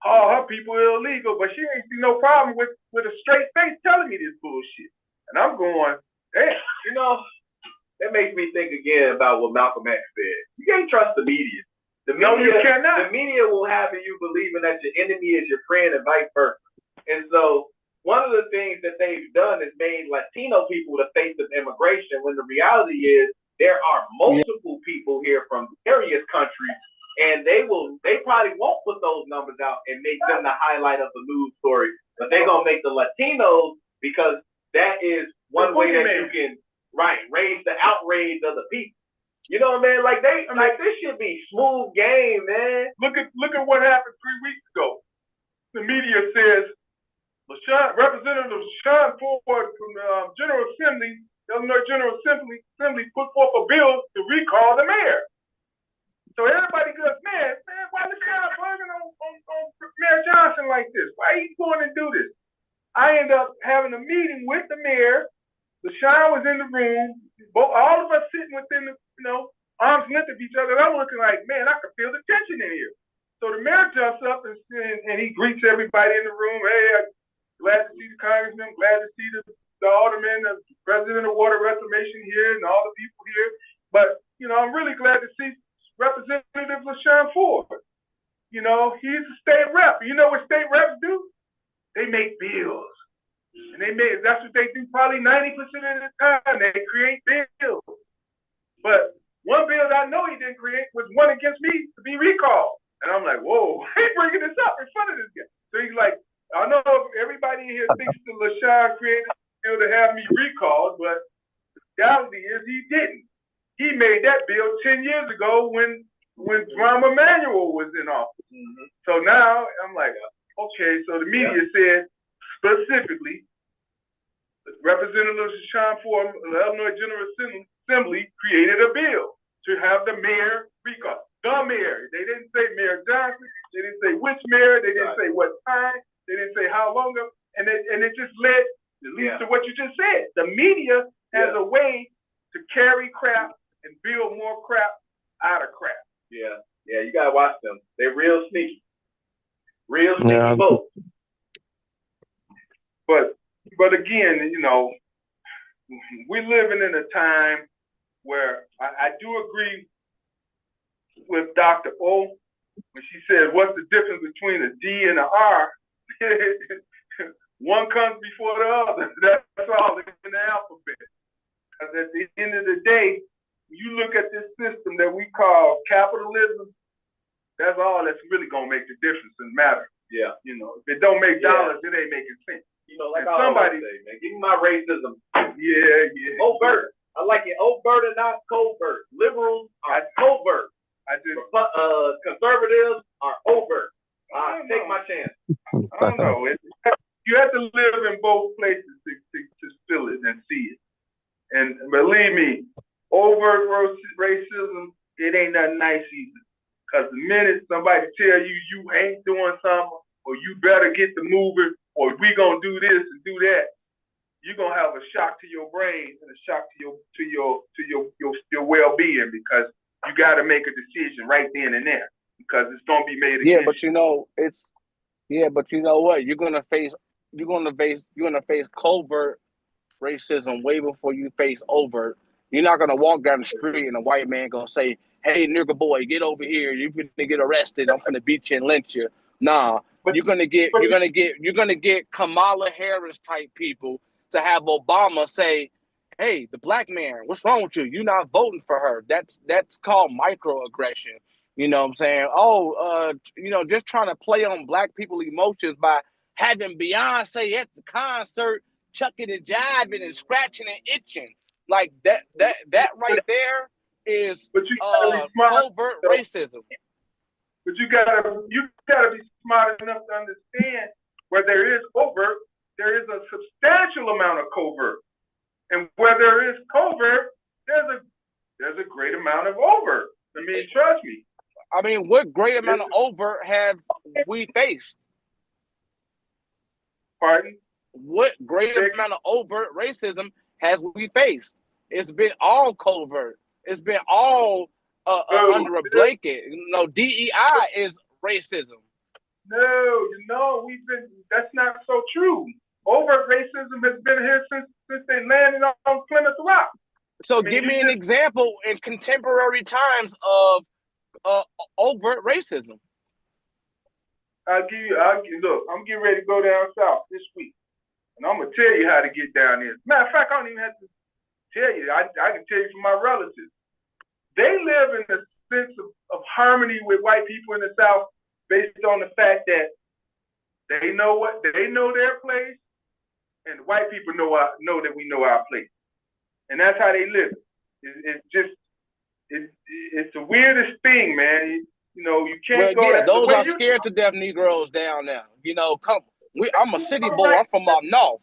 all her people are illegal, but she ain't see no problem with a straight face telling me this bullshit. And I'm going, damn. You know, that makes me think again about what Malcolm X said. You can't trust the media. The No, you media, cannot. the media will have you believing that your enemy is your friend and vice versa. And so one of the things that they've done is made Latino people the face of immigration, when the reality is there are multiple people here from various countries, and they probably won't put those numbers out and make them the highlight of the news story, but they're gonna make the Latinos, because that is one way that you can raise the outrage of the people. You know what I mean? Like this should be smooth game, man. Look at what happened 3 weeks ago. The media says Representative LaShawn Ford from the Illinois General Assembly put forth a bill to recall the mayor. So everybody goes, man, why LaShawn bugging on Mayor Johnson like this? Why are you going to do this? I end up having a meeting with the mayor. LaShawn was in the room. All of us sitting within the, arm's length of each other. And I'm looking like, man, I can feel the tension in here. So the mayor jumps up and he greets everybody in the room. Hey, I'm glad to see the congressman, glad to see the alderman, the president of Water Reclamation here, and all the people here. But, I'm really glad to see Representative LaShawn Ford. He's a state rep. You know what state reps do? They make bills. And that's what they do probably 90% of the time. They create bills. But one bill that I know he didn't create was one against me to be recalled. And I'm like, whoa, he bringing this up in front of this guy. So he's like, I know everybody here thinks that LaShawn created a bill to have me recalled, but the reality is he didn't. He made that bill 10 years ago when Rahm Emanuel was in office. Mm-hmm. So now I'm like, okay, so the media said specifically, Representative LaShawn Ford of the Illinois General Assembly created a bill to have the mayor recalled. The mayor. They didn't say Mayor Johnson. They didn't say which mayor. They didn't say what time. They didn't say how long ago. And it just leads to what you just said. The media has a way to carry crap and build more crap out of crap. Yeah, you gotta watch them. They're real sneaky. Real sneaky folks. But again, we're living in a time where I do agree with Dr. O when she said, what's the difference between a D and an R? One comes before the other. That's all in the alphabet. Because at the end of the day, you look at this system that we call capitalism, that's all that's really going to make the difference and matter. Yeah. If it don't make dollars, it ain't making sense. Like I always say, man, give me my racism. Yeah. Overt. I like it overt and not covert. Liberals are covert. Conservatives are overt. I take my chance. I don't know. You have to live in both places to feel it and see it. And believe me, overt racism, it ain't nothing nice either. Because the minute somebody tell you ain't doing something, or you better get to moving, or we gonna do this and do that, you're gonna have a shock to your brain and a shock to your well-being, because you got to make a decision right then and there, because it's gonna be made against but but you know what? You're gonna face covert racism way before you face overt. You're not gonna walk down the street and a white man gonna say, "Hey, nigga boy, get over here. You're gonna get arrested. I'm gonna beat you and lynch you." Nah, you're gonna get Kamala Harris type people to have Obama say, "Hey, the black man, what's wrong with you? You're not voting for her." That's called microaggression. You know what I'm saying? Just trying to play on black people's emotions by having Beyonce at the concert, chucking and jiving and scratching and itching. Like that right there is covert racism. But you gotta be smart enough to understand where there is overt, there is a substantial amount of covert, and where there is covert, there's a great amount of overt. I mean, trust me. I mean, what great amount of overt have we faced? Pardon? What great amount of overt racism has we faced? It's been all covert. It's been all under a blanket. DEI is racism. No, that's not so true. Overt racism has been here since they landed on Plymouth Rock. So give me an example in contemporary times of overt racism. Look, I'm getting ready to go down south this week, and I'm gonna tell you how to get down there. Matter of fact, I don't even have to tell you. I can tell you from my relatives. They live in a sense of harmony with white people in the South, based on the fact that they know their place, and white people know that we know our place, and that's how they live. It's the weirdest thing, man. You can't go. Yeah, those are scared to death Negroes down there. I'm a city boy. I'm from up north.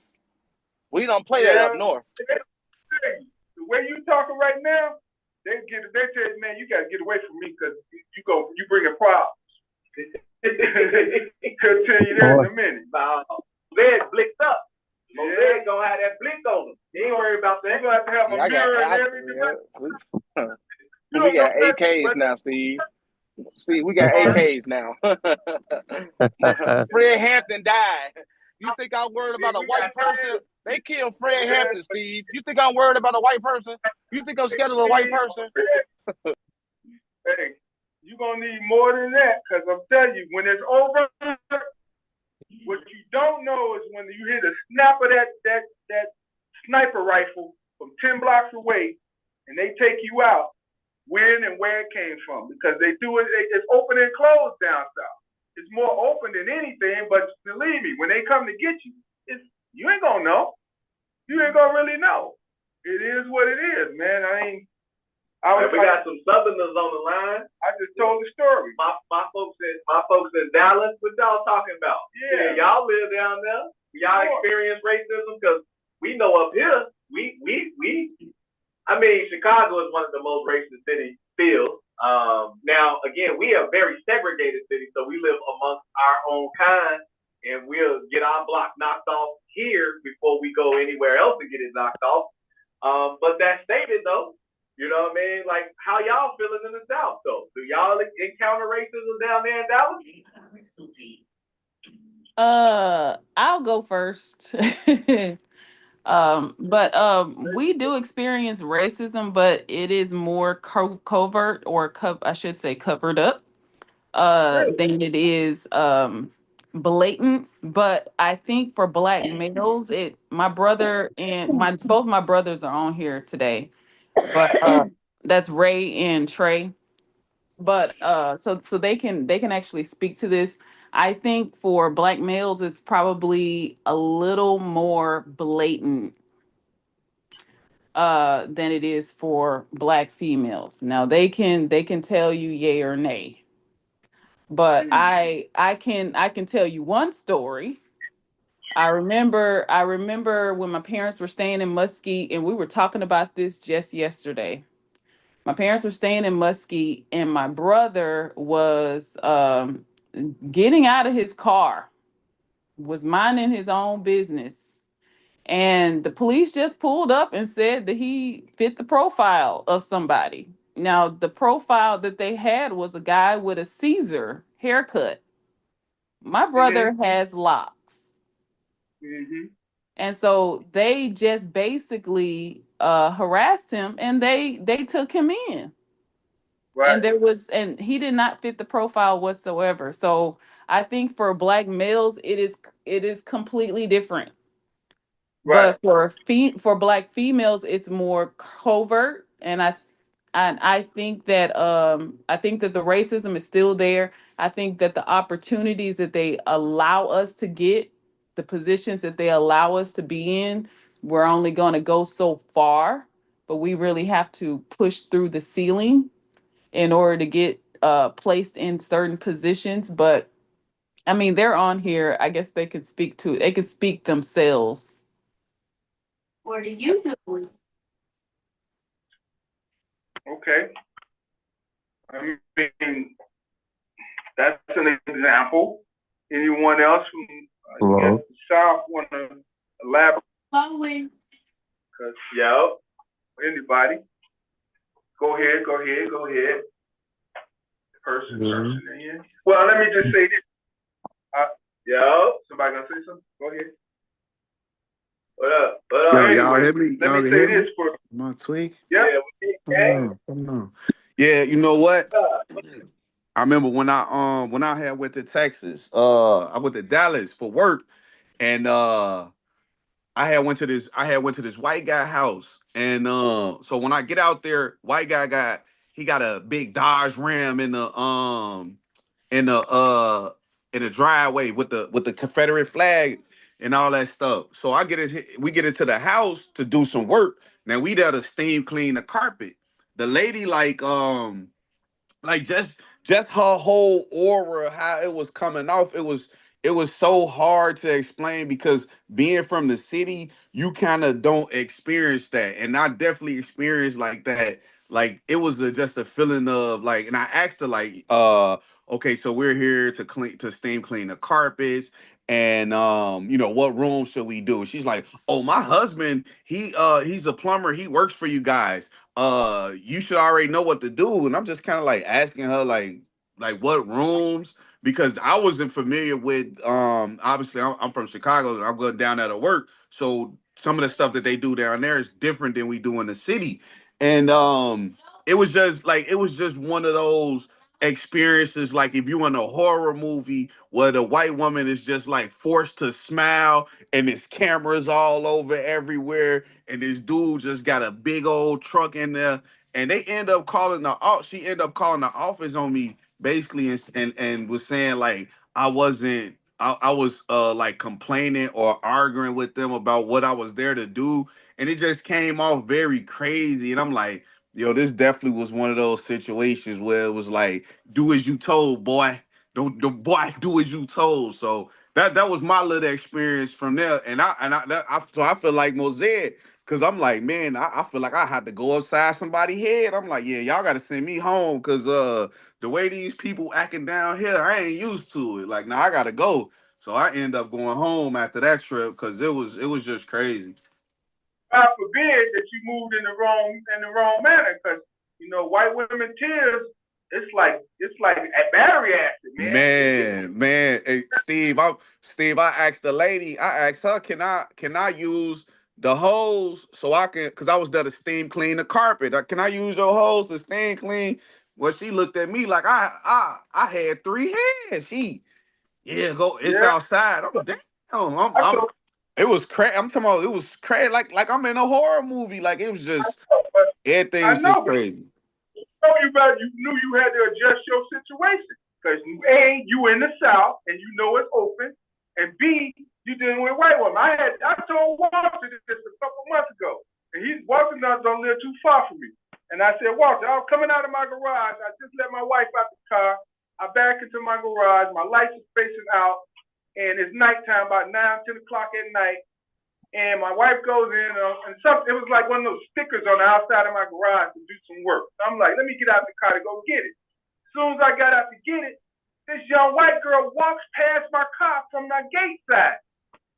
We don't play that up north. The way you talking right now, they tell you, man, you gotta get away from me because you bringing problems. I'll tell you that in a minute. Leg blicked up. Leg gonna have that blick on him. He ain't worry about that. You gonna have to have a mirror and everything. We got AKs now, Steve. Steve, we got AKs now. Fred Hampton died. You think I'm worried about a white person? They killed Fred Hampton, Steve. You think I'm worried about a white person? You think I'm scared of a white person? Hey, you're gonna need more than that, because I'm telling you, when it's over, what you don't know is when you hear the snap of that sniper rifle from 10 blocks away, and they take you out, when and where it came from, because they do it. It's open and closed down south. It's more open than anything, but believe me, when they come to get you, you ain't gonna know. You ain't gonna really know. It is what it is, man. We got some Southerners on the line. I just told the story. My folks in Dallas. What y'all talking about? Yeah, y'all live down there. Y'all experience racism, because we know up here, Chicago is one of the most racist cities still. Now, again, we are a very segregated city, so we live amongst our own kind, and we'll get our block knocked off here before we go anywhere else to get it knocked off. But that stated, though, you know what I mean? Like, how y'all feeling in the South, though? Do y'all encounter racism down there in Dallas? I'll go first. We do experience racism, but it is more covert, or I should say covered up, than it is blatant. But I think for Black males, my brother and both my brothers are on here today, but that's Ray and Trey. But so they can actually speak to this. I think for Black males, it's probably a little more blatant than it is for Black females. Now they can tell you yay or nay. But I can tell you one story. I remember when my parents were staying in Muskie, and we were talking about this just yesterday. My parents were staying in Muskie, and my brother was getting out of his car, was minding his own business. And the police just pulled up and said that he fit the profile of somebody. Now, the profile that they had was a guy with a Caesar haircut. My brother has locks. Mm-hmm. And so they just basically harassed him, and they took him in. Right. And he did not fit the profile whatsoever. So I think for Black males, it is completely different. Right. But for Black females, it's more covert, and I think that the racism is still there. I think that the opportunities that they allow us to get, the positions that they allow us to be in, we're only going to go so far, but we really have to push through the ceiling in order to get placed in certain positions. But I mean, they're on here. I guess they could speak themselves. Or do you know? Okay. I mean, that's an example. Anyone else from the South want to elaborate? Anybody? Go ahead. Person. Well, let me just say this. Somebody gonna say something? Go ahead. What up? Yo, y'all hear me? Let me say this for my tweak. Yeah. Come on. Yeah, you know what? I remember when I had went to Texas, I went to Dallas for work, and I had went to this white guy house, and so when I get out there, white guy got a big Dodge Ram in the uh in the driveway with the Confederate flag and all that stuff. So we get into the house to do some work. Now we there to steam clean the carpet. The lady like just her whole aura, how it was coming off, it was so hard to explain because being from the city, you kind of don't experience that, and I definitely experienced like that. Like it was just a feeling of like, and I asked her like, okay, so we're here to steam clean the carpets, and what room should we do? She's like, oh, my husband, he's a plumber, he works for you guys, you should already know what to do. And I'm just kind of like asking her like what rooms, because I wasn't familiar with obviously I'm from Chicago and I'm going down there to work, so some of the stuff that they do down there is different than we do in the city. And it was just one of those experiences, like if you in a horror movie where the white woman is just like forced to smile and there's cameras all over everywhere, and this dude just got a big old truck in there, and she ended up calling the office on me basically, and was saying like I was like complaining or arguing with them about what I was there to do, and it just came off very crazy. And I'm like, yo, this definitely was one of those situations where it was like, do as you told, boy. Don't boy, do as you told. So that was my little experience from there. So I feel like Mosaic, because I'm like, man, I feel like I had to go upside somebody's head. I'm like, yeah, y'all gotta send me home, because the way these people acting down here, I ain't used to it. Like, now I gotta go. So I end up going home after that trip because it was just crazy. God forbid that you moved in the wrong manner, because white women tears. It's like a battery acid, man. Man, hey, Steve, I asked the lady, I asked her, can I use the hose so I can, because I was there to steam clean the carpet. Can I use your hose to steam clean? Well, she looked at me like I had three hands. Yeah, go. It's Yeah. outside. I'm damn. I told, It was crazy. I'm talking about. It was crazy. Like I'm in a horror movie. Like it was I just know, but everything I was just know, but crazy. you knew you had to adjust your situation, because A, you in the South and it's open, and B, you dealing with white women. I told Walter this a couple months ago, and Walter don't live too far from me. And I said, Walter, I was coming out of my garage. I just let my wife out the car. I back into my garage. My lights are facing out, and it's nighttime, about 9, 10 o'clock at night. And my wife goes in, and it was like one of those stickers on the outside of my garage to do some work. So I'm like, let me get out the car to go get it. As soon as I got out to get it, this young white girl walks past my car from my gate side.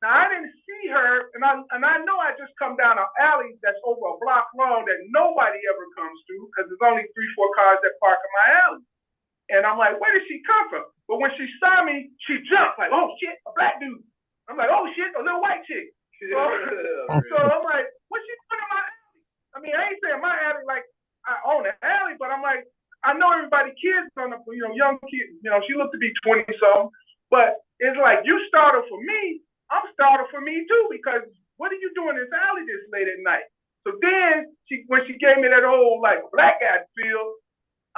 Now, I didn't see her, and I know I just come down an alley that's over a block long that nobody ever comes through, because there's only 3, 4 cars that park in my alley. And I'm like, where did she come from? But when she saw me, she jumped like, oh shit, a black dude. I'm like, oh shit, a little white chick. So I'm like, what's she doing in my alley? I mean, I ain't saying my alley like I own an alley, but I'm like, I know everybody kids on the, young kids, she looked to be 20 something, but it's like, you startled for me, I'm startled for me too, because what are you doing in this alley this late at night? So then when she gave me that old like black guy feel,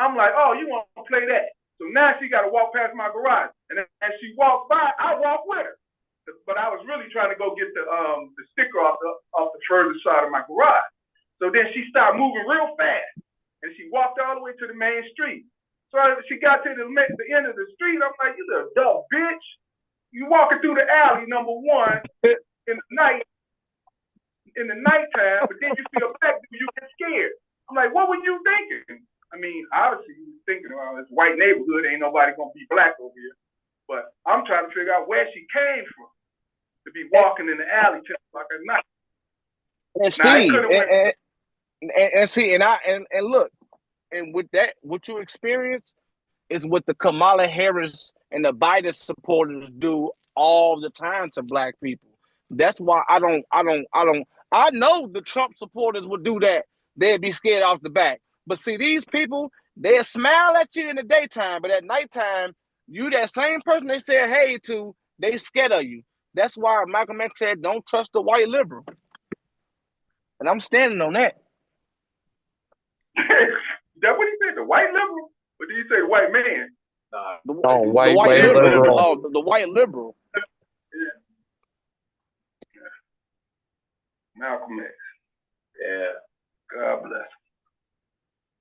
I'm like, oh, you want to play that? So now she got to walk past my garage, and as she walks by, I walk with her. But I was really trying to go get the sticker off the further side of my garage. So then she started moving real fast, and she walked all the way to the main street. So she got to the end of the street. I'm like, you little dumb bitch! You walking through the alley, number one, in the nighttime, but then you see a black dude, you get scared. I'm like, what were you thinking? I mean, obviously you was thinking, well, this white neighborhood, ain't nobody gonna be black over here. But I'm trying to figure out where she came from to be walking in the alley 10 o'clock at night. And Steve, and see, and look, and with that, what you experience is what the Kamala Harris and the Biden supporters do all the time to black people. That's why I know the Trump supporters would do that. They'd be scared off the back. But see, these people, They'll smile at you in the daytime, but at nighttime, you that same person they said hey to, they scared of you. That's why Malcolm X said, "Don't trust the white liberal," and I'm standing on that. That what he said? The white liberal, or did he say the white man? The white liberal. Oh, the white liberal. Yeah. Malcolm X. Yeah. God bless.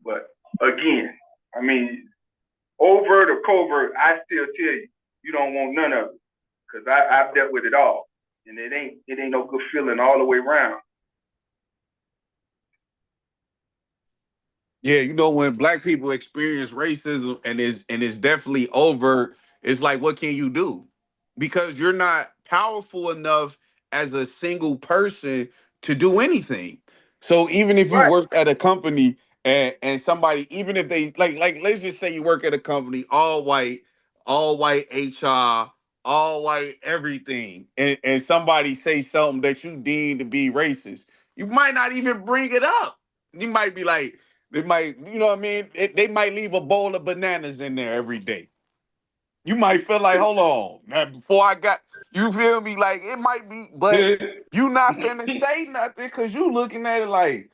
But again, I mean, overt or covert, I still tell you, you don't want none of it, because I've dealt with it all, and it ain't no good feeling all the way around. Yeah, you know, when black people experience racism and it's definitely overt, it's like, what can you do? Because you're not powerful enough as a single person to do anything. So even if you Right. work at a company and somebody, even if they like let's just say you work at a company, all white HR, all white everything, and somebody say something that you deem to be racist, you might not even bring it up. You might be like, they might, you know what I mean? They might leave a bowl of bananas in there every day. You might feel like, hold on, now before I got, you feel me? Like it might be, but you not finna say nothing because you looking at it like,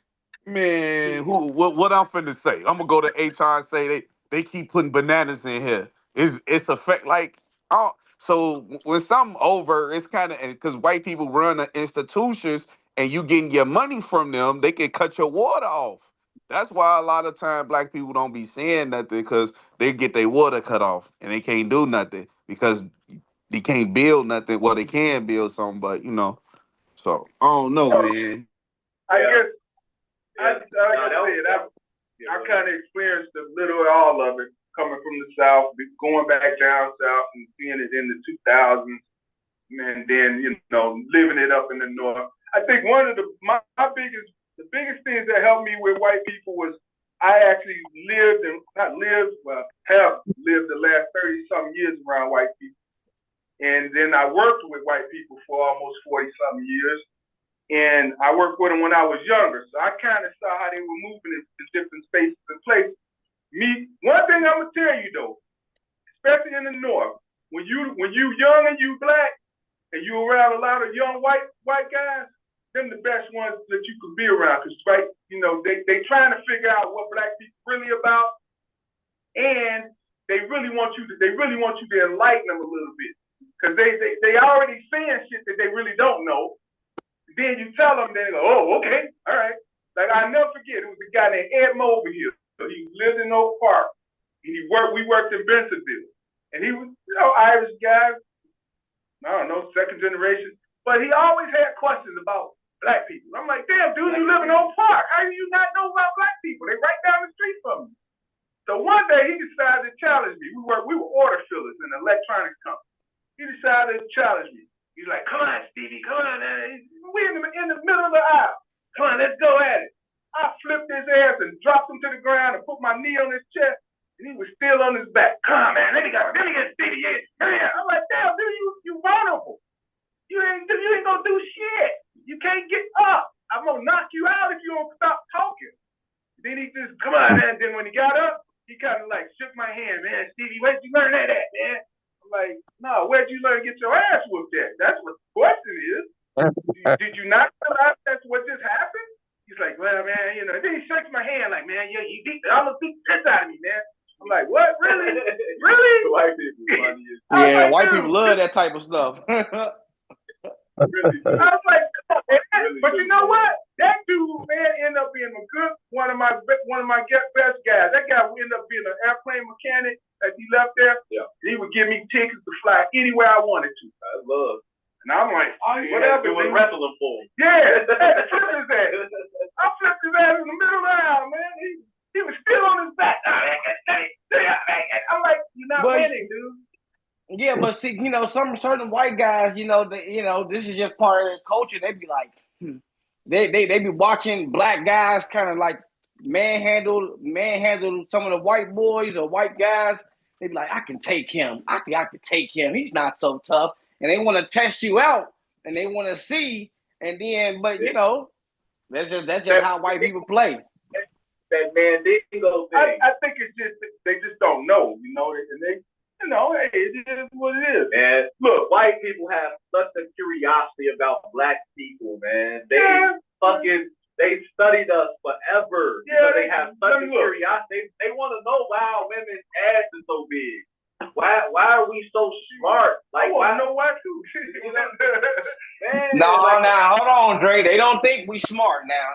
man, what I'm finna say? I'm gonna go to HR and say they keep putting bananas in here. It's effect like, oh, so when something over, it's kind of because white people run the institutions and you getting your money from them, they can cut your water off. That's why a lot of time black people don't be saying nothing because they get their water cut off and they can't do nothing because they can't build nothing. Well, they can build something, but you know. So I don't know, man. I guess I kind of experienced a little of all of it coming from the South, going back down South and seeing it in the 2000s, and then, you know, living it up in the North. I think one of the biggest things that helped me with white people was I actually have lived the last 30-something years around white people. And then I worked with white people for almost 40-something years. And I worked with them when I was younger. So I kind of saw how they were moving in different spaces and places. One thing I'm going to tell you, though, especially in the North, when you young and you black, and you around a lot of young white guys, them the best ones that you could be around. Because, right, you know, they trying to figure out what black people really about, and they really want you to enlighten them a little bit. Because they already saying shit that they really don't know. Then you tell them, they go, oh, okay, all right. Like, I'll never forget, it was a guy named Ed Mobley here. So he lived in Oak Park. And we worked in Bentonville. And he was, you know, Irish guy, I don't know, second generation. But he always had questions about black people. I'm like, damn, dude, you live in Oak Park. How do you not know about black people? They right down the street from me. So one day he decided to challenge me. We were order fillers in an electronics company. He decided to challenge me. He's like, come on, Stevie, come on. We in the middle of the aisle. Come on, let's go at it. I flipped his ass and dropped him to the ground and put my knee on his chest, and he was still on his back. Come on, man, let me get Stevie. Yeah. I'm like, damn, dude, you vulnerable. You ain't gonna do shit. You can't get up. I'm gonna knock you out if you don't stop talking. Then he just, come on, man. Then when he got up, he kind of like shook my hand, man. Stevie, where'd you learn that at, man? Like, no, where'd you learn to get your ass whooped at? That's what the question is. Did you not realize that's what just happened? He's like, well, man, you know. Then he shakes my hand like, man, yeah, you almost beat the piss out of me, man. I'm like, what? Really? Really? White people, funny. Yeah, like, white people love that type of stuff. Really? I was like, come on, man. But you know what? That dude, man, ended up being one of my best guys. That guy ended up being an airplane mechanic as he left there. Yeah. He would give me tickets to fly anywhere I wanted to. I love. And I'm like, whatever. Doing wrestling for him. Yeah, I flipped his ass in the middle of the aisle, man. He was still on his back. I'm like, you're not winning, dude. Yeah, but see, you know, some certain white guys, you know, this is just part of their culture. They be like, they be watching black guys kind of like manhandle some of the white boys or white guys. They be like, I can take him. I think I can take him. He's not so tough. And they want to test you out and they want to see. And then, but you know, that's just how white people play. that Mandingo thing. I think it's just they just don't know, you know, and they, you know, hey, it is what it is. Man, look, white people have such a curiosity about black people, man. They studied us forever. Yeah, they have such a curiosity. They want to know why women's ass is so big. Why are we so smart? Like, I know why too. Man, hold on, Dre. They don't think we smart now.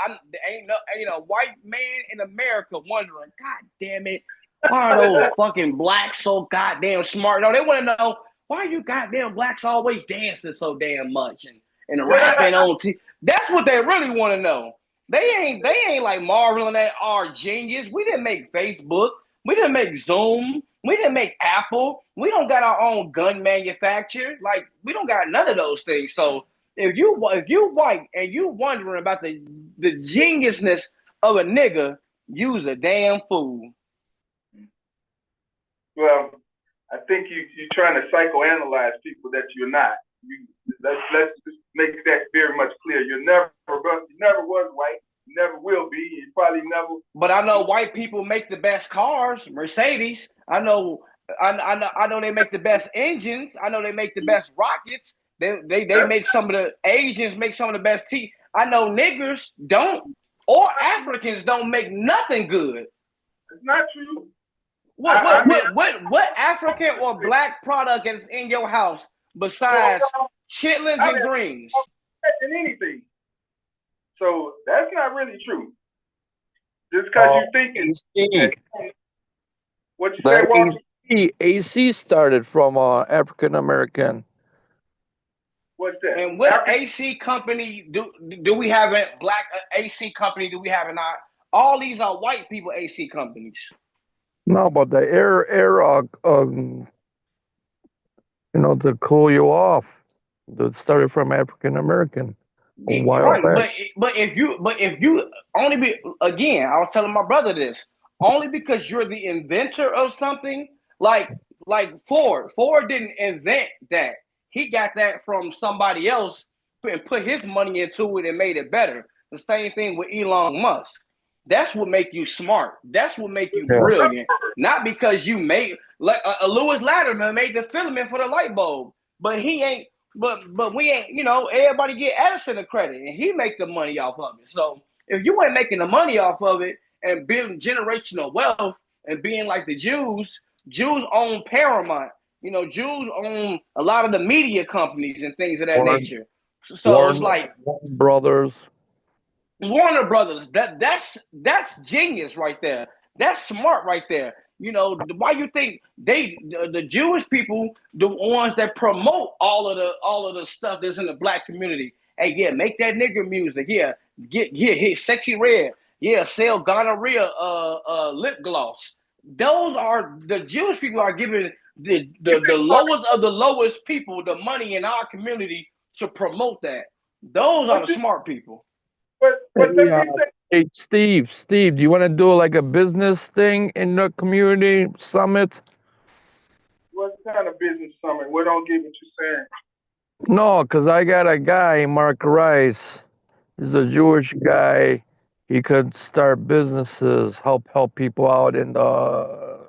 I ain't a white man in America wondering, God damn it, why are those fucking blacks so goddamn smart? No, they want to know, why are you goddamn blacks always dancing so damn much and rapping on TV? That's what they really want to know. They ain't like marveling at our genius. We didn't make Facebook. We didn't make Zoom. We didn't make Apple. We don't got our own gun manufacturer. Like, we don't got none of those things. So if you white and you wondering about the geniusness of a nigga, you's a damn fool. Well, I think you're trying to psychoanalyze people that you're not. Let's just make that very much clear. You never was white. You never will be. You probably never. But I know white people make the best cars, Mercedes. I know they make the best engines. I know they make the best rockets. They make some of the Asians make some of the best tea. I know niggers don't, or Africans don't make nothing good. It's not true. What African or black product is in your house besides chitlins and greens? In anything. So that's not really true. Just because you're thinking. What you say, Walter? AC started from African American. What's that? And what AC company do we have a black AC company? Do we have in our? All these are white people AC companies. No, but the air, to cool you off, that started from African American. Right, but if you only be, again, I was telling my brother this, only because you're the inventor of something, like Ford didn't invent that. He got that from somebody else and put his money into it and made it better. The same thing with Elon Musk. That's what make you smart. That's what make you brilliant. Not because you made, like Lewis Latterman made the filament for the light bulb, but he ain't. But we ain't, everybody get Edison the credit and he make the money off of it. So if you ain't making the money off of it and building generational wealth and being like the Jews own Paramount, Jews own a lot of the media companies and things of that nature. So it's like Warner Brothers, that's genius right there. That's smart right there. Why you think the Jewish people, the ones that promote all of the stuff that's in the black community? Hey, yeah, make that nigger music. Yeah, hit Sexy Red. Yeah, sell gonorrhea lip gloss. Those are the Jewish people are giving the lowest of the lowest people the money in our community to promote that. Those are the smart people. Hey, Steve, do you want to do like a business thing in the community summit? What kind of business summit? We don't get what you're saying. No, because I got a guy, Mark Rice. He's a Jewish guy. He could start businesses, help people out in the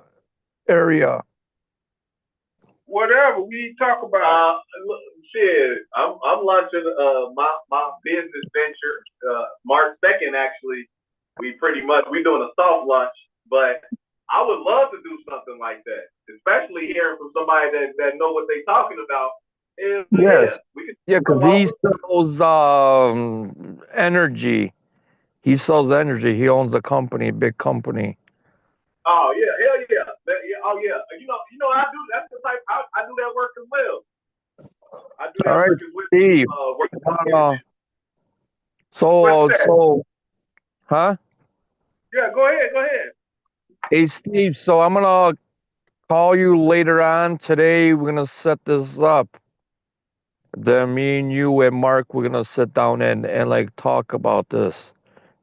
area. Whatever we talk about. Shit, I'm launching my business venture. March 2nd, actually. We doing a soft launch, but I would love to do something like that, especially hearing from somebody that know what they're talking about. Yes. Because he sells energy. He sells energy. He owns a company, big company. Oh yeah, hell yeah. Oh yeah. I do. That's the type. I do that work as well. I do that all right, work as well. Steve. So, huh? Yeah, go ahead. Hey, Steve. So I'm gonna call you later on today. We're gonna set this up. Then me and you and Mark, we're gonna sit down and like talk about this.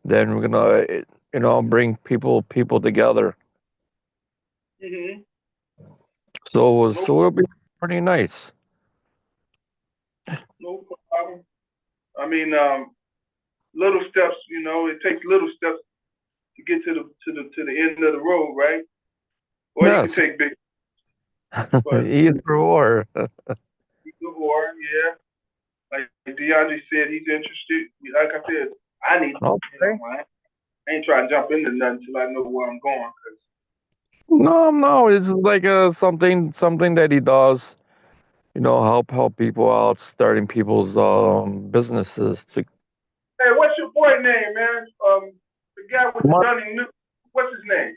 Then we're gonna, bring people together. Mm-hmm. So it'll be pretty nice. No problem. I mean, little steps. It takes little steps to get to the end of the road, right? Or you Yes. can take big. Either or. Or yeah, like DeAndre said, he's interested. Like I said, I need. Okay. I ain't trying to jump into nothing until I know where I'm going. No, it's like something that he does. Help people out, starting people's businesses. Hey, what's your boy name, man? The guy with the Dunning News. What's his name?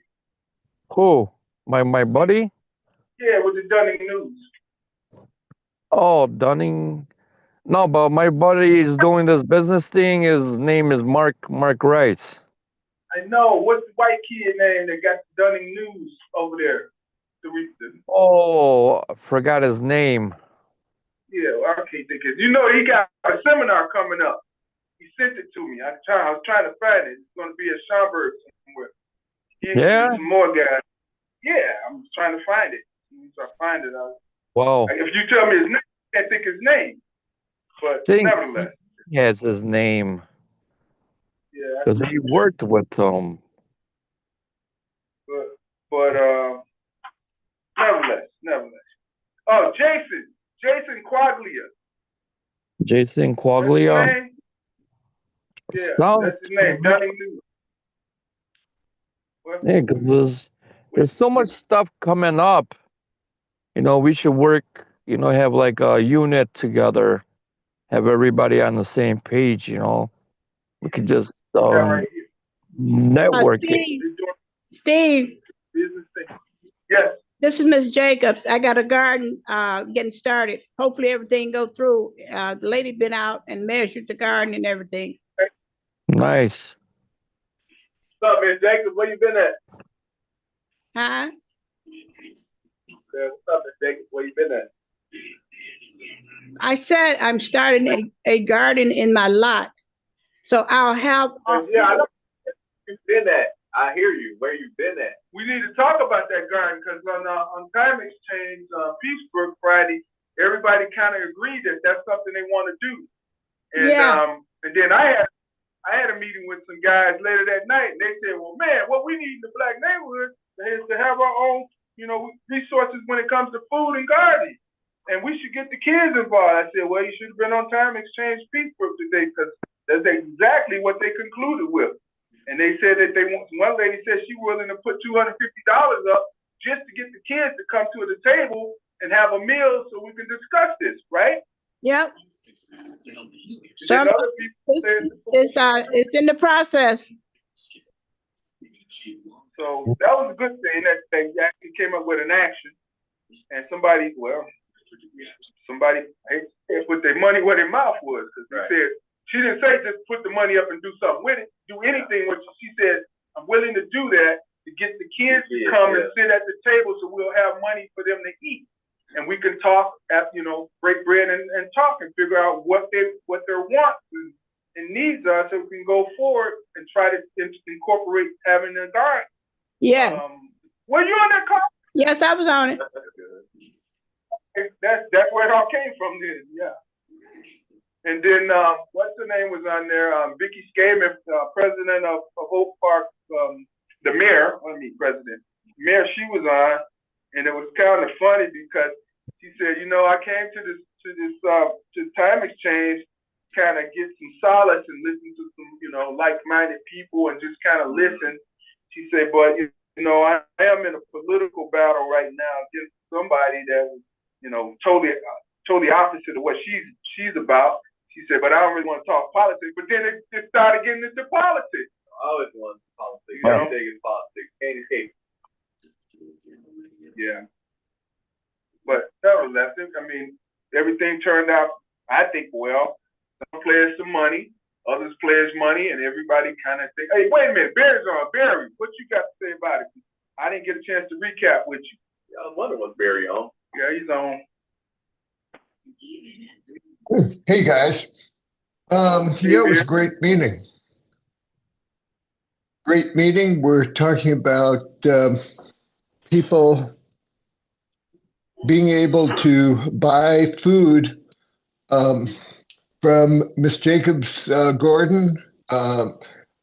Who? My buddy? Yeah, with the Dunning News. Oh, Dunning. No, but my buddy is doing this business thing. His name is Mark Rice. I know. What's the white kid name that got the Dunning News over there? Oh, I forgot his name. Yeah, well, I can't think of it. He got a seminar coming up. He sent it to me. I was trying to find it. It's going to be at Schaumburg somewhere. Yeah? Some more guys. Yeah, I'm trying to find it. Once I find it, Wow. if you tell me his name, I can't think his name. But nevertheless. He has his name. Yeah. Because he worked with him. But nevertheless. Oh, Jason Quaglia. Jason Quaglia? Yeah, that's his name. Dunning News. Yeah, because there's so much stuff coming up. We should work, have like a unit together, have everybody on the same page, We could just network Steve. Yes. This is Miss Jacobs. I got a garden getting started. Hopefully everything go through. The lady been out and measured the garden and everything. Nice. What's up, Miss Jacobs? Where you been at? Huh? What's up, Miss Jacobs? Where you been at? I said I'm starting a garden in my lot. So I'll have... Yeah, I know where you've been at. I hear you. Where you been at? We need to talk about that garden because on Time Exchange, Peacebrook Friday, everybody kind of agreed that that's something they want to do. And and then I had a meeting with some guys later that night, and they said, "Well, man, what we need in the black neighborhood is to have our own, resources when it comes to food and gardening, and we should get the kids involved." I said, "Well, you should have been on Time Exchange Peacebrook today because that's exactly what they concluded with." And they said that one lady said she willing to put $250 up just to get the kids to come to the table and have a meal so we can discuss this, right? Yep. It's in the process. So that was a good thing that they actually came up with an action. And somebody put their money where their mouth was, because they said, she didn't say just put the money up and do something with it, do anything with it. She said, I'm willing to do that to get the kids to come and sit at the table so we'll have money for them to eat. And we can talk, break bread and talk and figure out what their wants and needs are so we can go forward and try to incorporate having a garden. Yeah. Were you on that call? Yes, I was on it. That's where it all came from then, yeah. And then, what's her name was on there? Vicky Skaman, president of Oak Park, the mayor, mayor, she was on, and it was kind of funny because she said, I came to Time Exchange, kind of get some solace and listen to some, like-minded people and just kind of listen. She said, but, I am in a political battle right now against somebody that was, totally opposite of what she's about. She said, but I don't really want to talk politics. But then it started getting into politics. I always want politics. Everything is politics. Can't escape. Yeah. But nevertheless, everything turned out, I think, well. Some players some money, others players money, and everybody kind of think, hey, wait a minute, Barry's on. Barry, what you got to say about it? I didn't get a chance to recap with you. I was wondering what's Barry on. Yeah, he's on. Hey guys, it was a great meeting. Great meeting. We're talking about people being able to buy food from Miss Jacobs Gordon,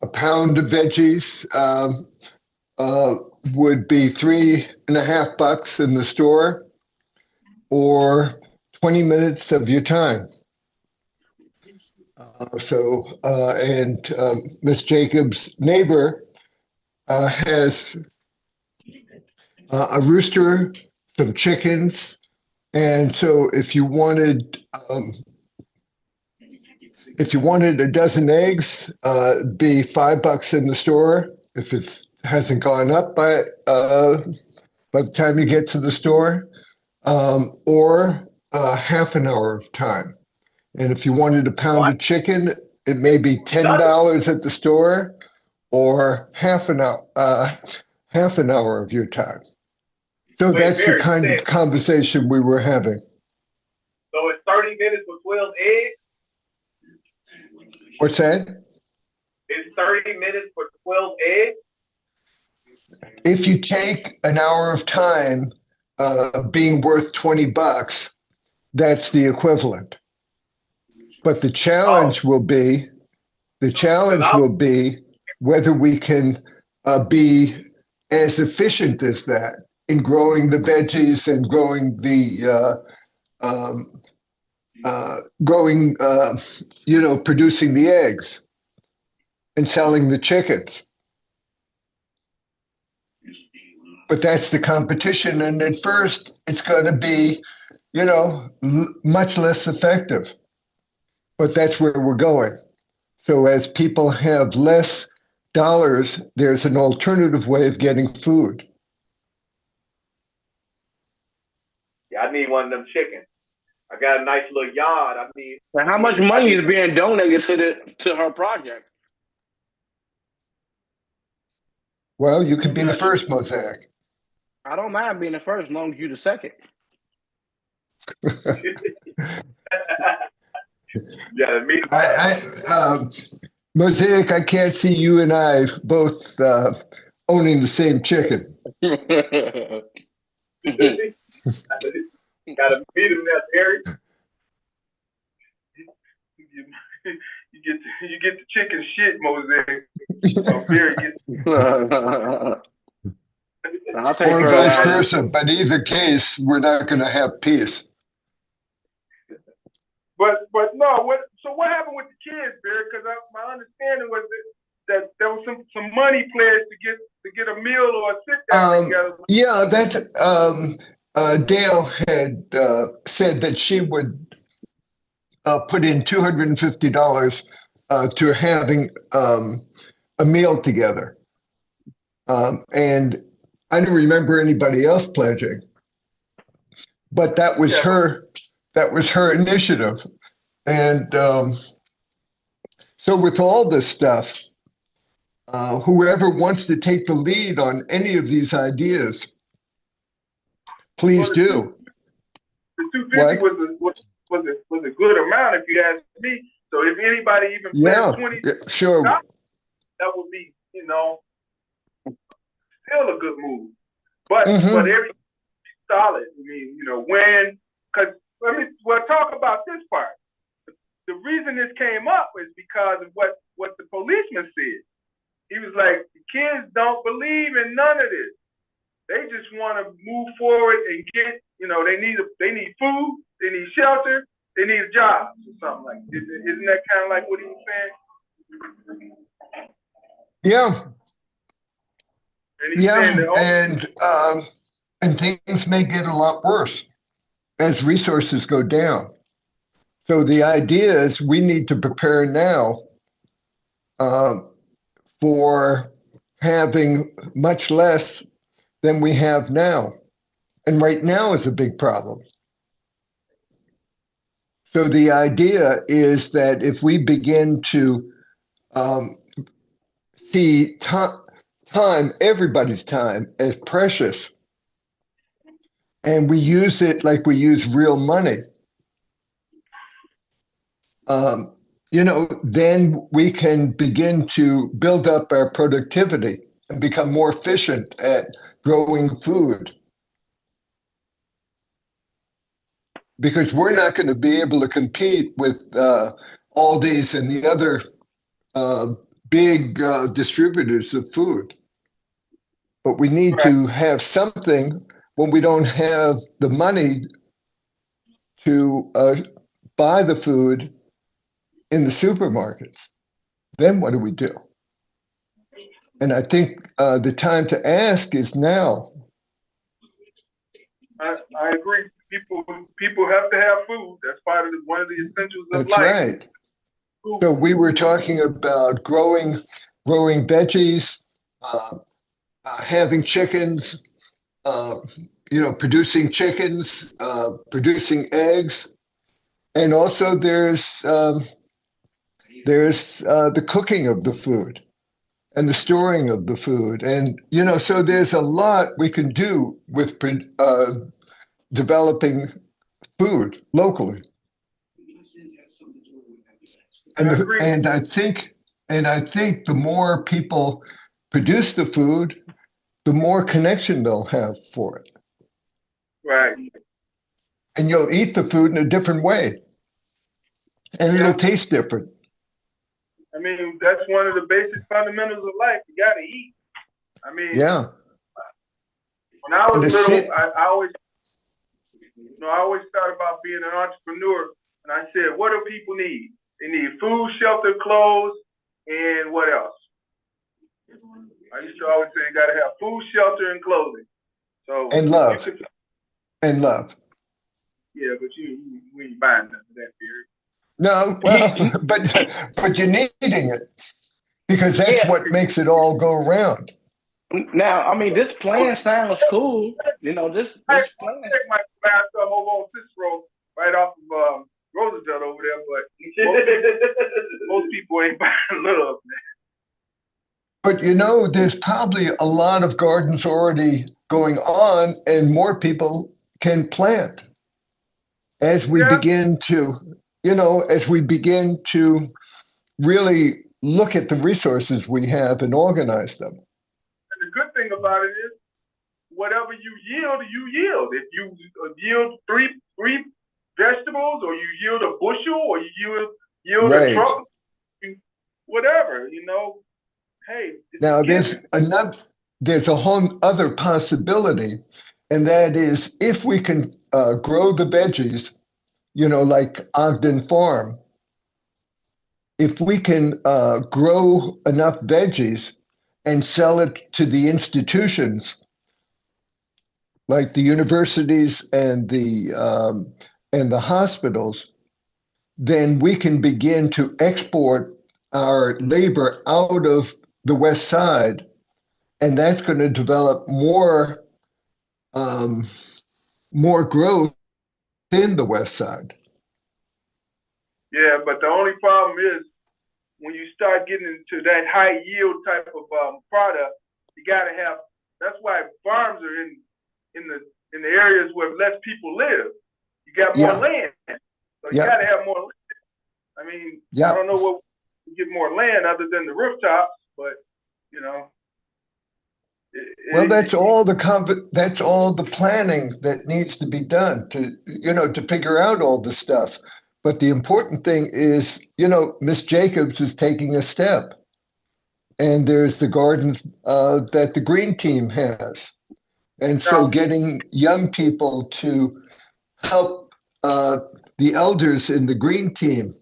a pound of veggies would be $3.50 in the store, or 20 minutes of your time. Miss Jacobs' neighbor has a rooster, some chickens, and so if you wanted a dozen eggs, it'd be $5 in the store if it hasn't gone up by the time you get to the store, or half an hour of time. And if you wanted a pound of chicken, it may be $10 at the store, or half an hour of your time. So that's the kind of conversation we were having. So it's 30 minutes for 12 eggs? What's that? It's 30 minutes for 12 eggs? If you take an hour of time being worth $20, that's the equivalent. But the challenge will be whether we can be as efficient as that in growing the veggies and growing producing the eggs and selling the chickens. But that's the competition. And at first, it's going to be, much less effective. But that's where we're going. So as people have less dollars, there's an alternative way of getting food. Yeah, I need one of them chickens. I got a nice little yard. And how much money is being donated to her project? Well, you could be the first, Mosaic. I don't mind being the first, as long as you're the second. Yeah, me. Mosaic, I can't see you and I both owning the same chicken. Gotta meet him there, Terry. You get the chicken shit, Mosaic. I'll take or vice versa, but either case, we're not going to have peace. But no, so what happened with the kids, Barry? Because my understanding was that there was some money pledged to get a meal or a sit down together. Yeah, that's Dale had said that she would put in $250 to having a meal together, and I don't remember anybody else pledging, but that was her. That was her initiative. And so with all this stuff, whoever wants to take the lead on any of these ideas, please do. The 250 was a good amount, if you ask me. So if anybody even pledged 20, sure, that would be, still a good move. But everything solid. I mean, we'll talk about this part. The reason this came up is because of what the policeman said. He was like, the kids don't believe in none of this. They just want to move forward and get, they need food, they need shelter, they need jobs or something like that. Isn't that kind of like what he was saying? Yeah. And things may get a lot worse as resources go down. So the idea is we need to prepare now for having much less than we have now. And right now is a big problem. So the idea is that if we begin to see time, everybody's time, as precious, and we use it like we use real money, then we can begin to build up our productivity and become more efficient at growing food. Because we're not going to be able to compete with Aldi's and the other big distributors of food. But we need to have something when we don't have the money to buy the food in the supermarkets. Then what do we do? And I think the time to ask is now. I agree. People have to have food. That's part of one of the essentials of That's life. right. So we were talking about growing veggies, having chickens, producing chickens, producing eggs, and also there's the cooking of the food and the storing of the food, and so there's a lot we can do with developing food locally. And I think the more people produce the food, the more connection they'll have for it. Right. And you'll eat the food in a different way. And it'll taste different. I mean, that's one of the basic fundamentals of life. You gotta eat. I mean, yeah. When I was little, I always thought about being an entrepreneur, and I said, what do people need? They need food, shelter, clothes, and what else? I used to always say you gotta have food, shelter, and clothing. So and love. And love. Yeah, but you ain't buying nothing of that, period. No, well, but you're needing it because that's what makes it all go around. Now, I mean, this plan sounds cool. This plan. I take my class over on Cicero, right off of Roosevelt over there, but most people ain't buying a little of that. But there's probably a lot of gardens already going on, and more people can plant as we begin to. As we begin to really look at the resources we have and organize them. And the good thing about it is, whatever you yield, you yield. If you yield three vegetables, or you yield a bushel, or you yield a truck, whatever, hey. Now there's a whole other possibility, and that is if we can grow the veggies, like Ogden Farm, if we can grow enough veggies and sell it to the institutions, like the universities and the hospitals, then we can begin to export our labor out of the West Side, and that's going to develop more growth in the West Side. Yeah, but the only problem is when you start getting into that high yield type of product, you got to have. That's why farms are in the areas where less people live. You got more land, so you got to have more land. I mean, I don't know what you get more land other than the rooftops, but well, that's all the planning that needs to be done to figure out all the stuff. But the important thing is, Miss Jacobs is taking a step, and there's the gardens that the Green Team has, and so getting young people to help the elders in the Green Team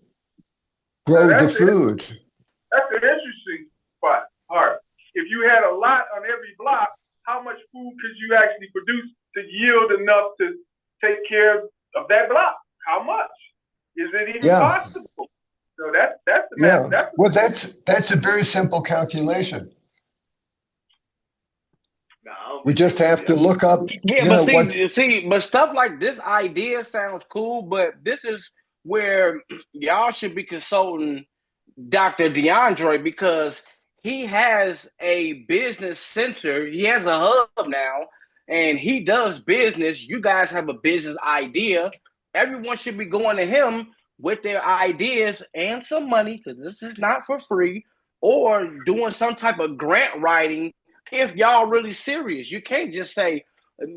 grow the food. That's an interesting part. If you had a lot on every block, how much food could you actually produce to yield enough to take care of that block? How much? Is it even possible? So that's the math. That's a very simple calculation. We just have to look up. Yeah, but stuff like this idea sounds cool, but this is where y'all should be consulting Dr. DeAndre, because he has a business center. He has a hub now, and he does business. You guys have a business idea. Everyone should be going to him with their ideas and some money, because this is not for free, or doing some type of grant writing if y'all really serious. You can't just say,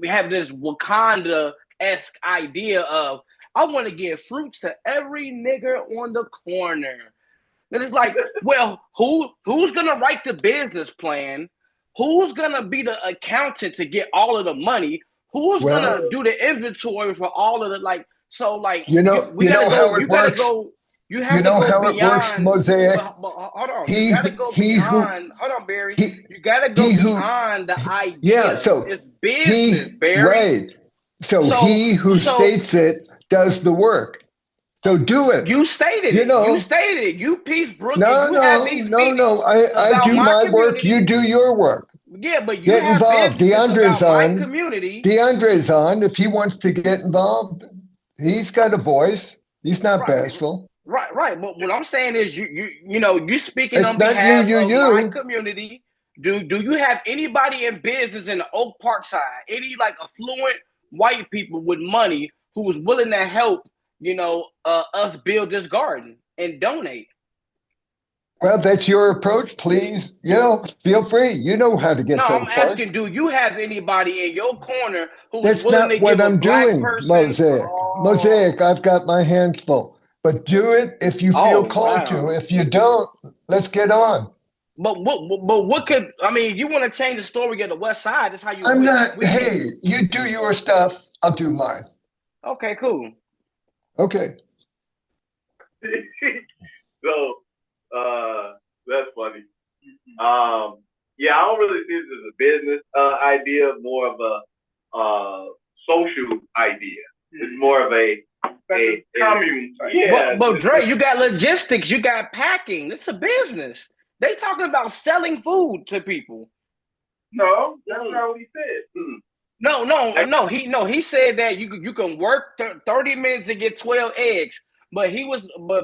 we have this Wakanda-esque idea of, I want to give fruits to every nigger on the corner. Then it's like, well, who's gonna write the business plan? Who's gonna be the accountant to get all of the money? Who's Well, gonna do the inventory for all of the like? So like, you know, we you gotta know go. how it You gotta works. go. You You have to know go how it works, beyond. Mosaic. But hold on. He You gotta go he who beyond. Hold on, Barry. he You gotta go he who beyond the yeah. idea. So It's business, Barry. right. So he who states it does the work. So do it. You stated You it. know. You stated it. You Peace Brook. No, and you have no, these no, meetings no. I about do my work. community. You do your work. Yeah, but you Get have involved. businesses DeAndre's about my on. community. DeAndre's on. If he wants to get involved, he's got a voice. He's not Right. bashful. Right. But what I'm saying is, you speaking It's on not behalf you, of my you. community. Do you have anybody in business in the Oak Park side? Any like affluent white people with money who was willing to help? Us build this garden and donate. Well, that's your approach. Please, feel free. You know how to get No, to I'm the park. asking, do you have anybody in your corner who's That's willing not to what give a I'm black doing, person? Mosaic. Oh. Mosaic, I've got my hands full. But do it if you feel called to. If you don't, let's get on. But what could you want to change the story of the West Side? That's how you. I'm not. Hey, you do your stuff. I'll do mine. Okay, cool. Okay. So, that's funny. Yeah, I don't really see this as a business idea, more of a social idea. It's more of a commune type. Yeah. But Dre, you got logistics, you got packing. It's a business. They talking about selling food to people. No, that's not what he said. No. He said that you can work 30 minutes to get 12 eggs. But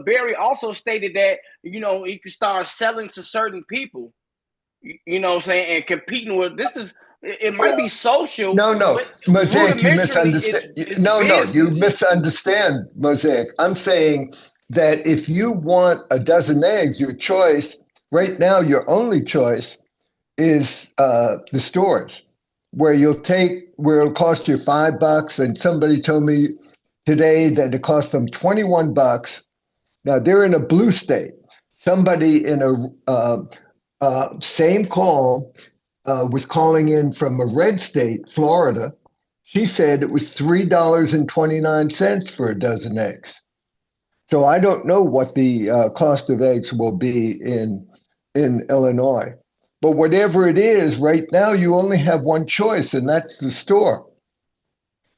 Barry also stated that he could start selling to certain people. You know what I'm saying, and competing with it might be social. No, Mosaic, you misunderstand. No, you misunderstand, Mosaic. I'm saying that if you want a dozen eggs, your choice right now, your only choice is the stores, where it'll cost you $5. And somebody told me today that it cost them $21. Now they're in a blue state. Somebody in a same call was calling in from a red state, Florida. She said it was $3.29 for a dozen eggs. So I don't know what the cost of eggs will be in Illinois. But whatever it is, right now you only have one choice, and that's the store.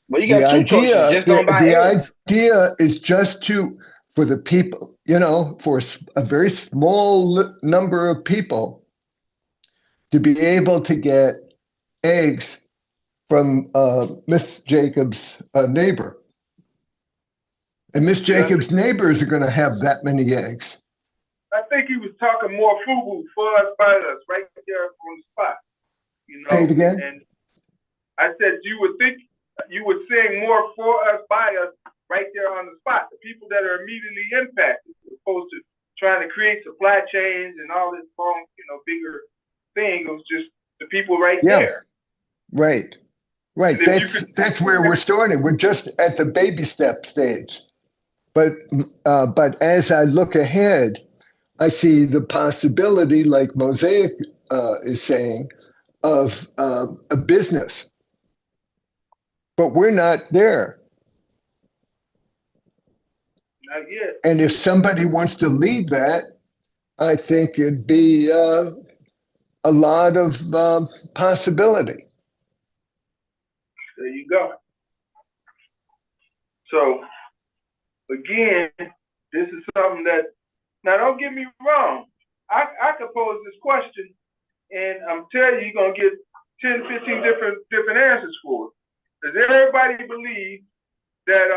Well, you got two choices. Just don't buy eggs. The idea is just for the people, for a very small number of people to be able to get eggs from Miss Jacobs' neighbor. And Miss Jacobs' neighbors are going to have that many eggs. I think he was talking more FUBU, for us, by us, right there on the spot. Say it again? And I said you were saying more for us, by us, right there on the spot. The people that are immediately impacted, as opposed to trying to create supply chains and all this long, bigger thing. It was just the people right there. Right. That's where we're starting. We're just at the baby step stage. But as I look ahead, I see the possibility, like Mosaic is saying, of a business. But we're not there. Not yet. And if somebody wants to lead that, I think it'd be a lot of possibility. There you go. So, again, this is something that, now don't get me wrong, I could pose this question, and I'm telling you, you're going to get 10, 15 different answers for it. Does everybody believe that,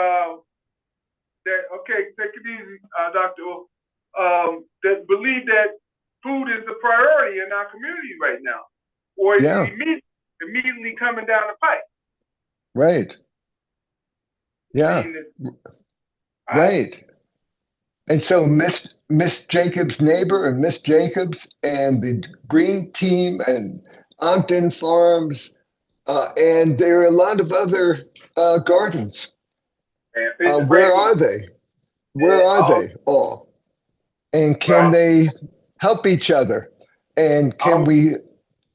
okay, take it easy, Dr. That believe that food is the priority in our community right now, or is it immediately coming down the pipe? Right. Yeah. Right. And so Miss Jacobs' neighbor and Miss Jacobs and the Green Team and Ogden Farms, and there are a lot of other gardens. Where are they? Where are they all? And can they help each other? And can we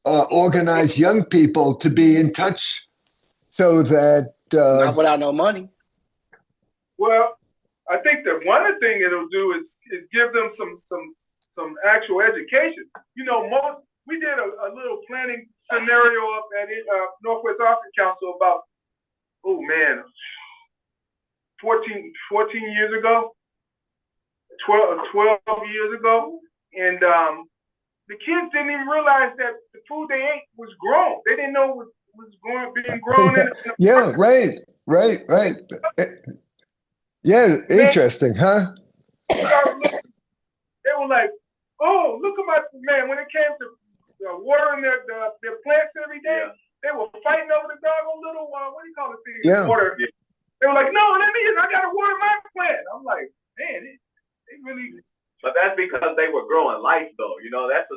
organize young people to be in touch so that Not without no money. Well, I think that one of the things it'll do is give them some actual education. You know, we did a little planning scenario up at Northwest Arkansas Council about 14 years ago, 12 years ago, and the kids didn't even realize that the food they ate was grown. They didn't know it was being grown in. Yeah, right. Yeah, interesting, huh? They were like, "Oh, look at my man!" When it came to watering their plants every day, they were fighting over the doggone little what do you call it? Yeah. Water. They were like, "No, I gotta water my plant." I'm like, man, they really. But that's because they were growing life, though. You know, that's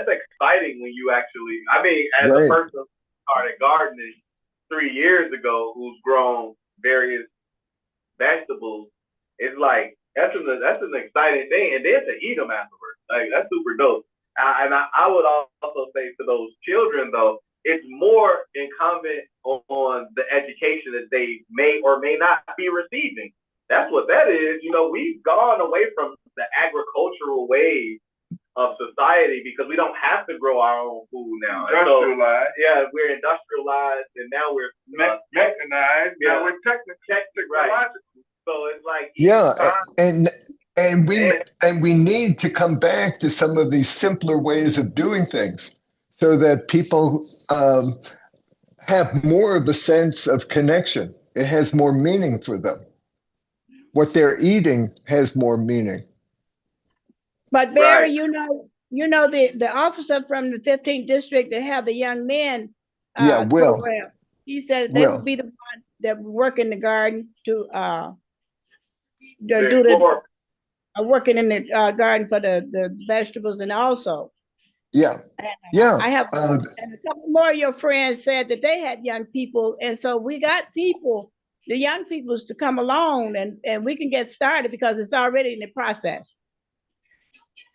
exciting when you actually. I mean, as a person who started gardening 3 years ago, who's grown various vegetables, it's like that's an exciting thing, and then to eat them afterwards, like that's super dope. And I would also say to those children, though, it's more incumbent on the education that they may or may not be receiving. That's what that is. You know, we've gone away from the agricultural ways of society because we don't have to grow our own food now. Industrialized. So, we're industrialized, and now we're mechanized. Now we're technological. Right. So it's like and we need to come back to some of these simpler ways of doing things so that people have more of a sense of connection. It has more meaning for them. What they're eating has more meaning. But Barry, you know the officer from the 15th district that have the young men program. He said they would be the one that work in the garden to working in the garden for the vegetables and also. I have and a couple more of your friends said that they had young people, and so we got people, the young peoples, to come along and we can get started because it's already in the process.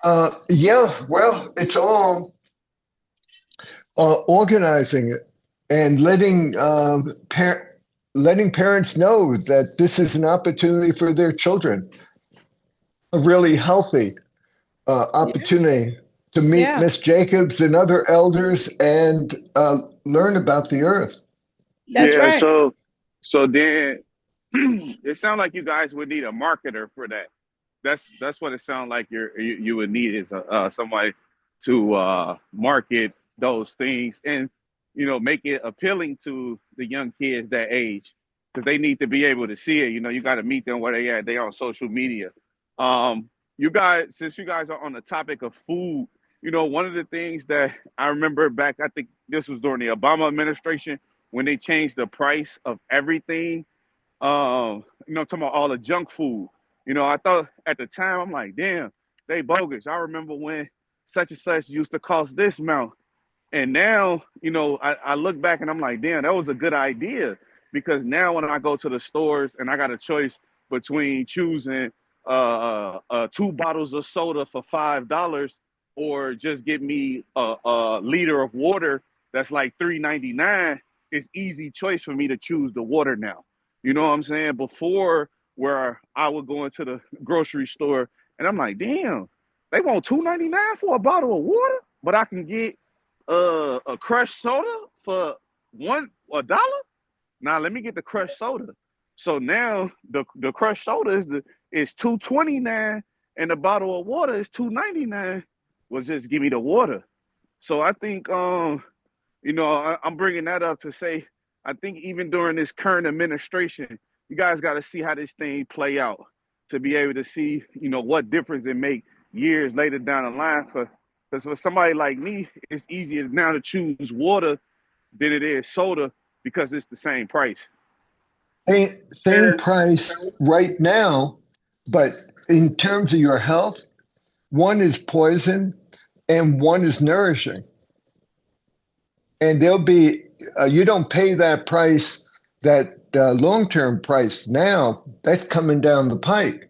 Well, it's all organizing it and letting parents know that this is an opportunity for their children, a really healthy opportunity to meet Miss Jacobs and other elders and learn about the earth. That's right. So then it sounds like you guys would need a marketer for that. That's what it sounds like you would need is somebody to market those things and make it appealing to the young kids that age because they need to be able to see it. You got to meet them where they at. They on social media. You guys, since you guys are on the topic of food, one of the things that I remember back, I think this was during the Obama administration when they changed the price of everything. Talking about all the junk food. I thought at the time, I'm like, damn, they bogus. I remember when such and such used to cost this amount. And now, I look back and I'm like, damn, that was a good idea. Because now when I go to the stores and I got a choice between choosing 2 bottles of soda for $5 or just get me a liter of water that's like $3.99, it's easy choice for me to choose the water now. You know what I'm saying? Before, where I would go into the grocery store and I'm like, damn, they want $2.99 for a bottle of water, but I can get a crushed soda for $1. Now let me get the crushed soda. So now the crushed soda is $2.29 and the bottle of water is $2.99. Well, just give me the water. So I think I'm bringing that up to say I think even during this current administration, you guys got to see how this thing play out to be able to see, what difference it make years later down the line. Because for somebody like me, it's easier now to choose water than it is soda because it's the same price. Same price right now, but in terms of your health, one is poison and one is nourishing. And there'll be, you don't pay that price, that long-term price now, that's coming down the pike.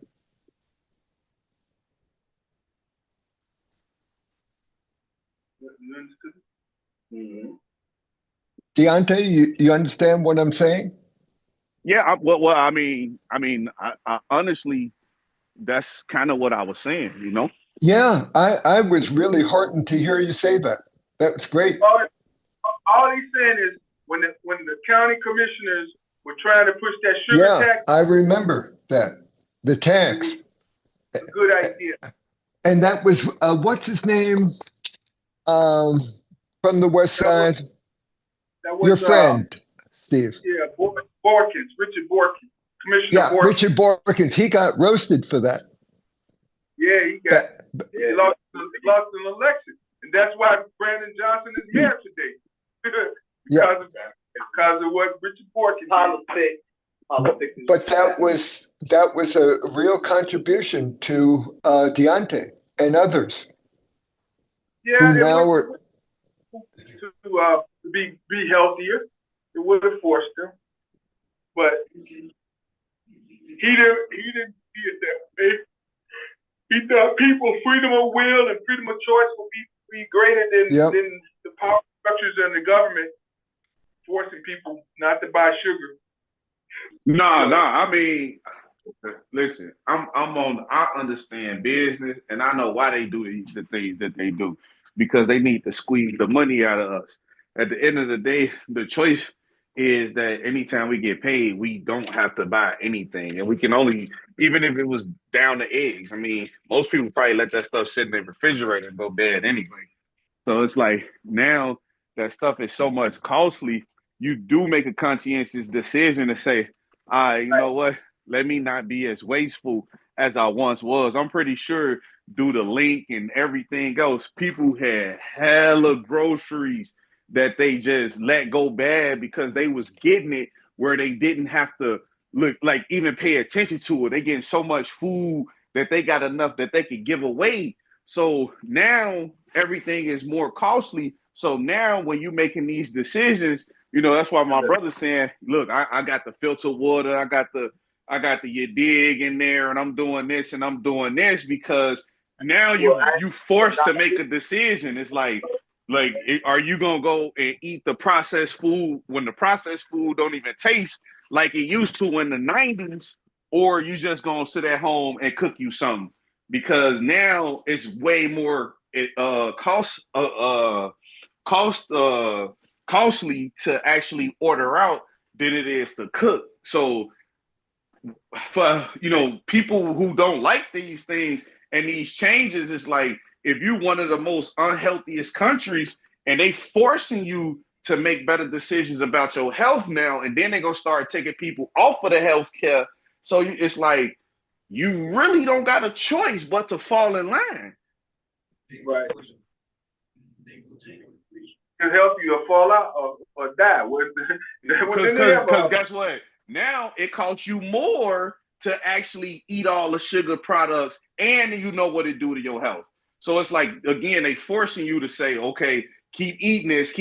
Deontay, you understand what I'm saying? Yeah, I honestly, that's kind of what I was saying, you know? Yeah, I was really heartened to hear you say that. That was great. All he's saying is when the county commissioners were trying to push that sugar tax. I remember that. The tax. A good idea. And that was what's his name? From the West Side. That was your friend, Steve. Yeah, Borkins, Richard Borkins, Commissioner Borkins. Richard Borkins. He got roasted for that. Yeah, he lost an election, and that's why Brandon Johnson is here today. because of what Richard Borkins did. But that was a real contribution to Deontay and others. Yeah, who now are to be healthier. It would have forced him, but he didn't see it that way. He thought people's freedom of will and freedom of choice would be greater than the power structures and the government forcing people not to buy sugar. I mean, listen, I understand business, and I know why they do the things that they do, because they need to squeeze the money out of us. At the end of the day, the choice is that anytime we get paid, we don't have to buy anything, and we can only, even if it was down to eggs. I mean, most people probably let that stuff sit in their refrigerator and go bad anyway. So it's like now that stuff is so much costly, you do make a conscientious decision to say, you know what? Let me not be as wasteful as I once was. I'm pretty sure due to Link and everything else, people had hella groceries that they just let go bad because they was getting it where they didn't have to look like even pay attention to it. They getting so much food that they got enough that they could give away. So now everything is more costly. So now when you're making these decisions, you know, that's why my brother's saying, look, I got the filter water, I got the your dig in there, and I'm doing this and I'm doing this, because now you forced to make a decision. It's like, are you gonna go and eat the processed food when the processed food don't even taste like it used to in the 90s, or you just gonna sit at home and cook you something? Because now it's way more costly to actually order out than it is to cook. So for people who don't like these things and these changes, it's like if you're one of the most unhealthiest countries and they forcing you to make better decisions about your health now, and then they're gonna start taking people off of the health care. So it's like you really don't got a choice but to fall in line. Right. To help you to fall out or die. Because guess what? Now it costs you more to actually eat all the sugar products, and you know what it do to your health. So it's like, again, they forcing you to say, okay, keep eating this.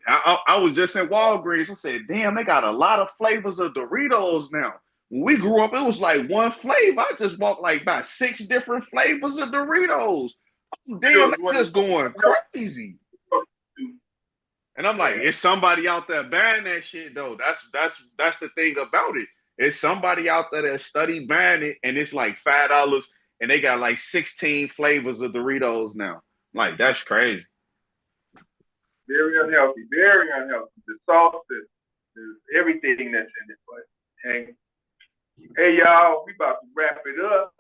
I was just in Walgreens. I said, damn, they got a lot of flavors of Doritos now. When we grew up, it was like one flavor. I just bought like about 6 different flavors of Doritos. Oh, damn, they're just going crazy. And I'm like, it's somebody out there buying that shit though. That's the thing about it. It's somebody out there that study buying it, and it's like $5, and they got like 16 flavors of Doritos now. Like, that's crazy. Very unhealthy. Very unhealthy. The sauce, the everything that's in it. But hey, y'all, we about to wrap it up.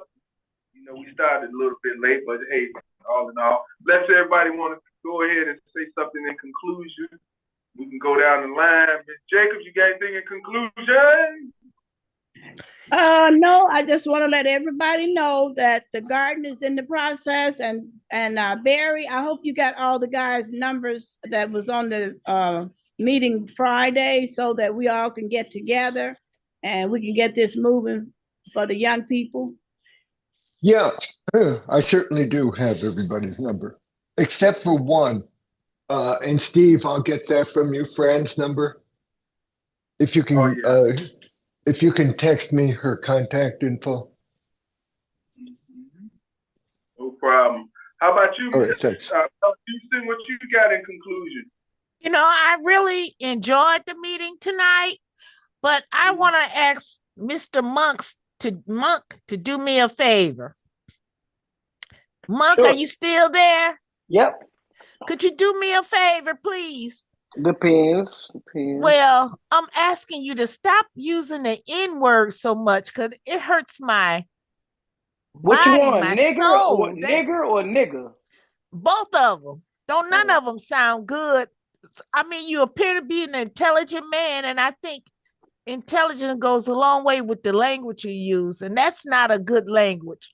You know, we started a little bit late, but hey, all in all, unless everybody want to go ahead and say something in conclusion, we can go down the line. Ms. Jacobs, you got anything in conclusion? No, I just want to let everybody know that the garden is in the process, and Barry, I hope you got all the guys' numbers that was on the meeting Friday, so that we all can get together and we can get this moving for the young people. Yeah, I certainly do have everybody's number, except for one. And Steve, I'll get that from you, Fran's number. If you can, if you can text me her contact info. No problem. How about you, all right, thanks. Houston? What you got in conclusion? You know, I really enjoyed the meeting tonight, but I want to ask Mr. Monk to do me a favor. Monk, Sure. are you still there? Yep. Could you do me a favor, please? Depends. Well, I'm asking you to stop using the N-word so much because it hurts my Which body, one? my Nigger soul. or nigger or nigga? Both of them. Don't none of them sound good. I mean, you appear to be an intelligent man, and I think intelligence goes a long way with the language you use, and that's not a good language.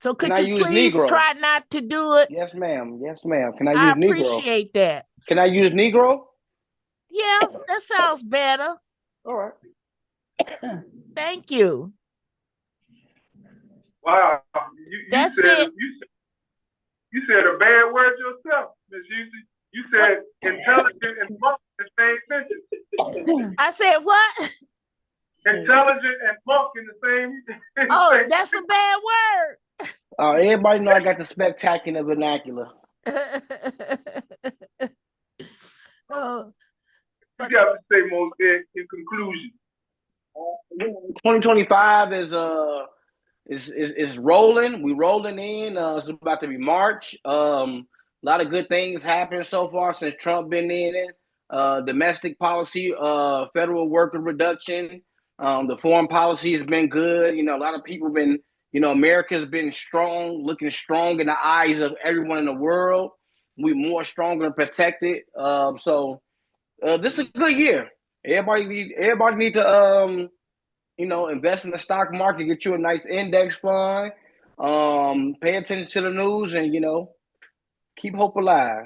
So could you please Negro? try not to do it? Yes, ma'am. Yes, ma'am. Can I use Negro? I appreciate that. Can I use Negro? Yeah, that sounds better. All right. Thank you. Wow. That's it. You said a bad word yourself, Ms. Husey. You said intelligent and monk in the same sentence. I said what? Intelligent and monk in the same. Oh, that's a bad word. Everybody know I got the spectacular vernacular. You got to say more in conclusion. 2025 is rolling. We rolling in. It's about to be March. A lot of good things happening so far since Trump been in it. Domestic policy, federal worker reduction. The foreign policy has been good. You know, a lot of people been. You know, America's been strong, looking strong in the eyes of everyone in the world. We're more stronger and protected. So this is a good year. Everybody need to invest in the stock market, get you a nice index fund, pay attention to the news, and keep hope alive.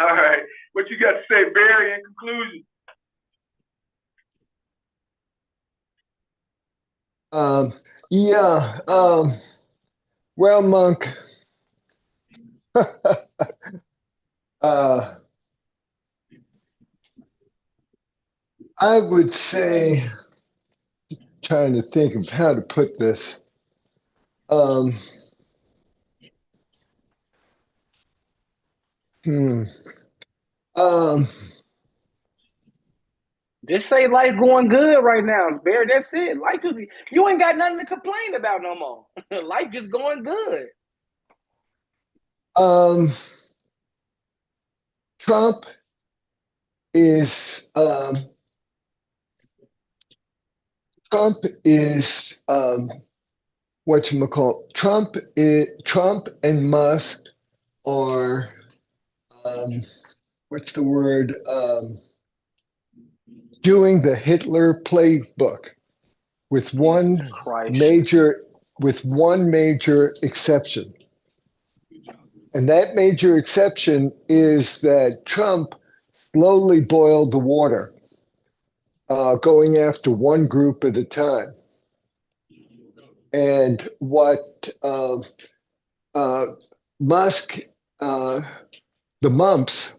All right. What you got to say, Barry, in conclusion? Well, Monk, I would say, trying to think of how to put this. Just say life going good right now, Bear. That's it. Life is, you ain't got nothing to complain about no more. Life just going good. Trump is whatchamacallit. Trump and Musk are what's the word? Doing the Hitler playbook with one major exception. And that major exception is that Trump slowly boiled the water, going after one group at a time. And what Musk, the mumps,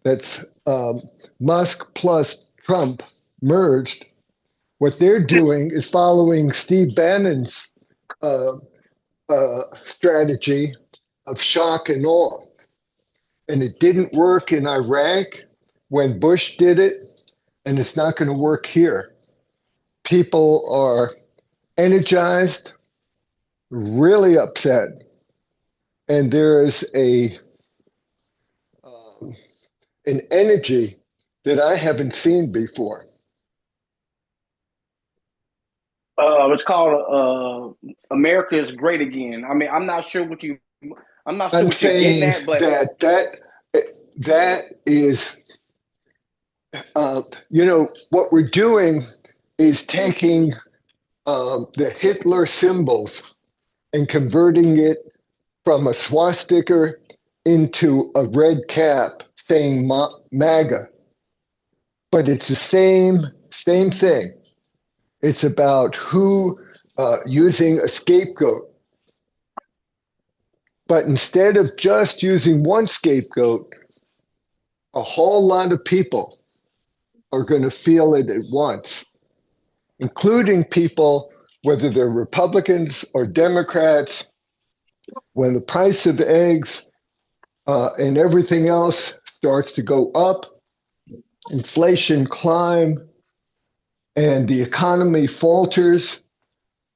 that's Musk plus Trump merged, what they're doing is following Steve Bannon's strategy of shock and awe. And it didn't work in Iraq when Bush did it, and it's not going to work here. People are energized, really upset, and there is an energy that I haven't seen before. It's called America is Great Again. I mean, I'm not sure what you're getting at, but that is, what we're doing is taking the Hitler symbols and converting it from a swastika into a red cap saying MAGA. But it's the same thing. It's about who using a scapegoat. But instead of just using one scapegoat, a whole lot of people are going to feel it at once, including people, whether they're Republicans or Democrats. When the price of eggs and everything else starts to go up, inflation climb, and the economy falters,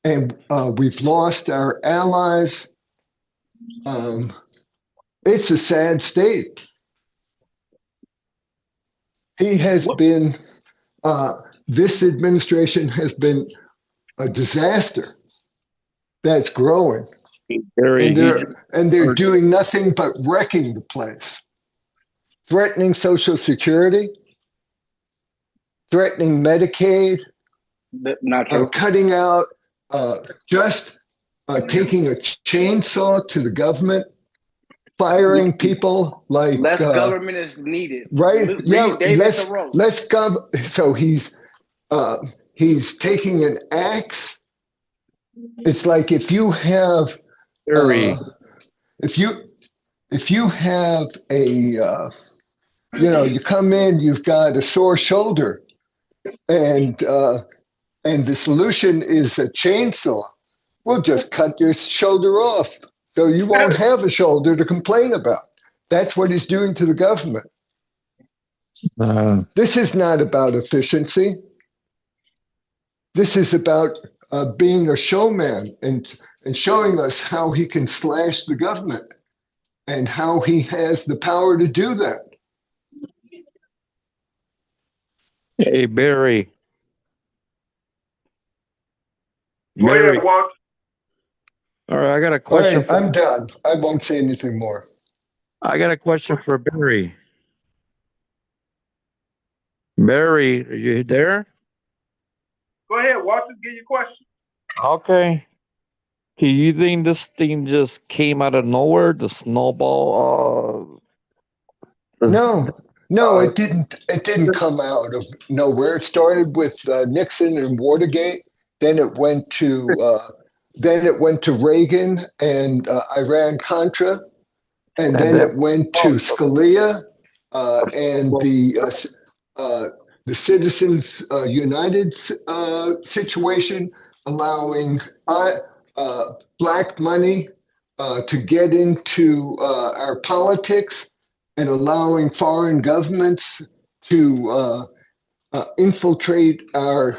and we've lost our allies. It's a sad state. He has been, this administration has been a disaster that's growing. And they're doing nothing but wrecking the place, threatening Social Security, threatening Medicaid, cutting out, taking a chainsaw to the government, firing people like less government is needed. Right? Less government. So he's taking an axe. It's like if you have if you have a you come in, you've got a sore shoulder, and the solution is a chainsaw. We'll just cut your shoulder off, so you won't have a shoulder to complain about. That's what he's doing to the government. This is not about efficiency. This is about being a showman and showing us how he can slash the government and how he has the power to do that. Hey, Barry. Go ahead, Walt. All right, I got a question. Right, I'm done. I won't say anything more. I got a question for Barry. Barry, are you there? Go ahead, Walter, get your question. Okay. Do you think this thing just came out of nowhere, the snowball? No, it didn't. It didn't come out of nowhere. It started with Nixon and Watergate. Then it went to Reagan and Iran Contra, and then it went to Scalia and the Citizens United situation, allowing black money to get into our politics, and allowing foreign governments to infiltrate our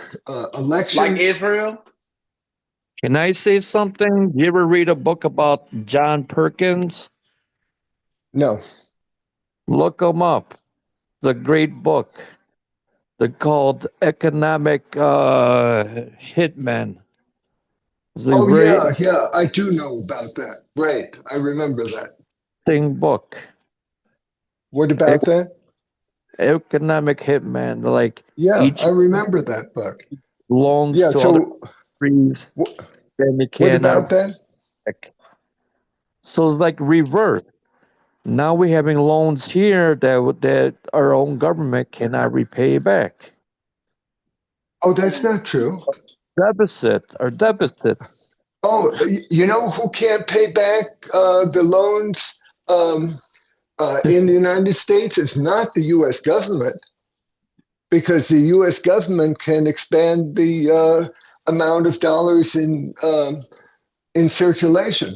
elections. Like Israel? Can I say something? You ever read a book about John Perkins? No. Look him up. It's a great book. They're called Economic Hitman. Yeah, I do know about that. Right, I remember that. Book. What about that? Economic Hitman. I remember that book. Loans to other countries. Then you what about that? So it's like reverse. Now we're having loans here that our own government cannot repay back. Oh, that's not true. Deficit. Oh, you know who can't pay back the loans in the United States? It's not the U.S. government, because the U.S. government can expand the amount of dollars in circulation.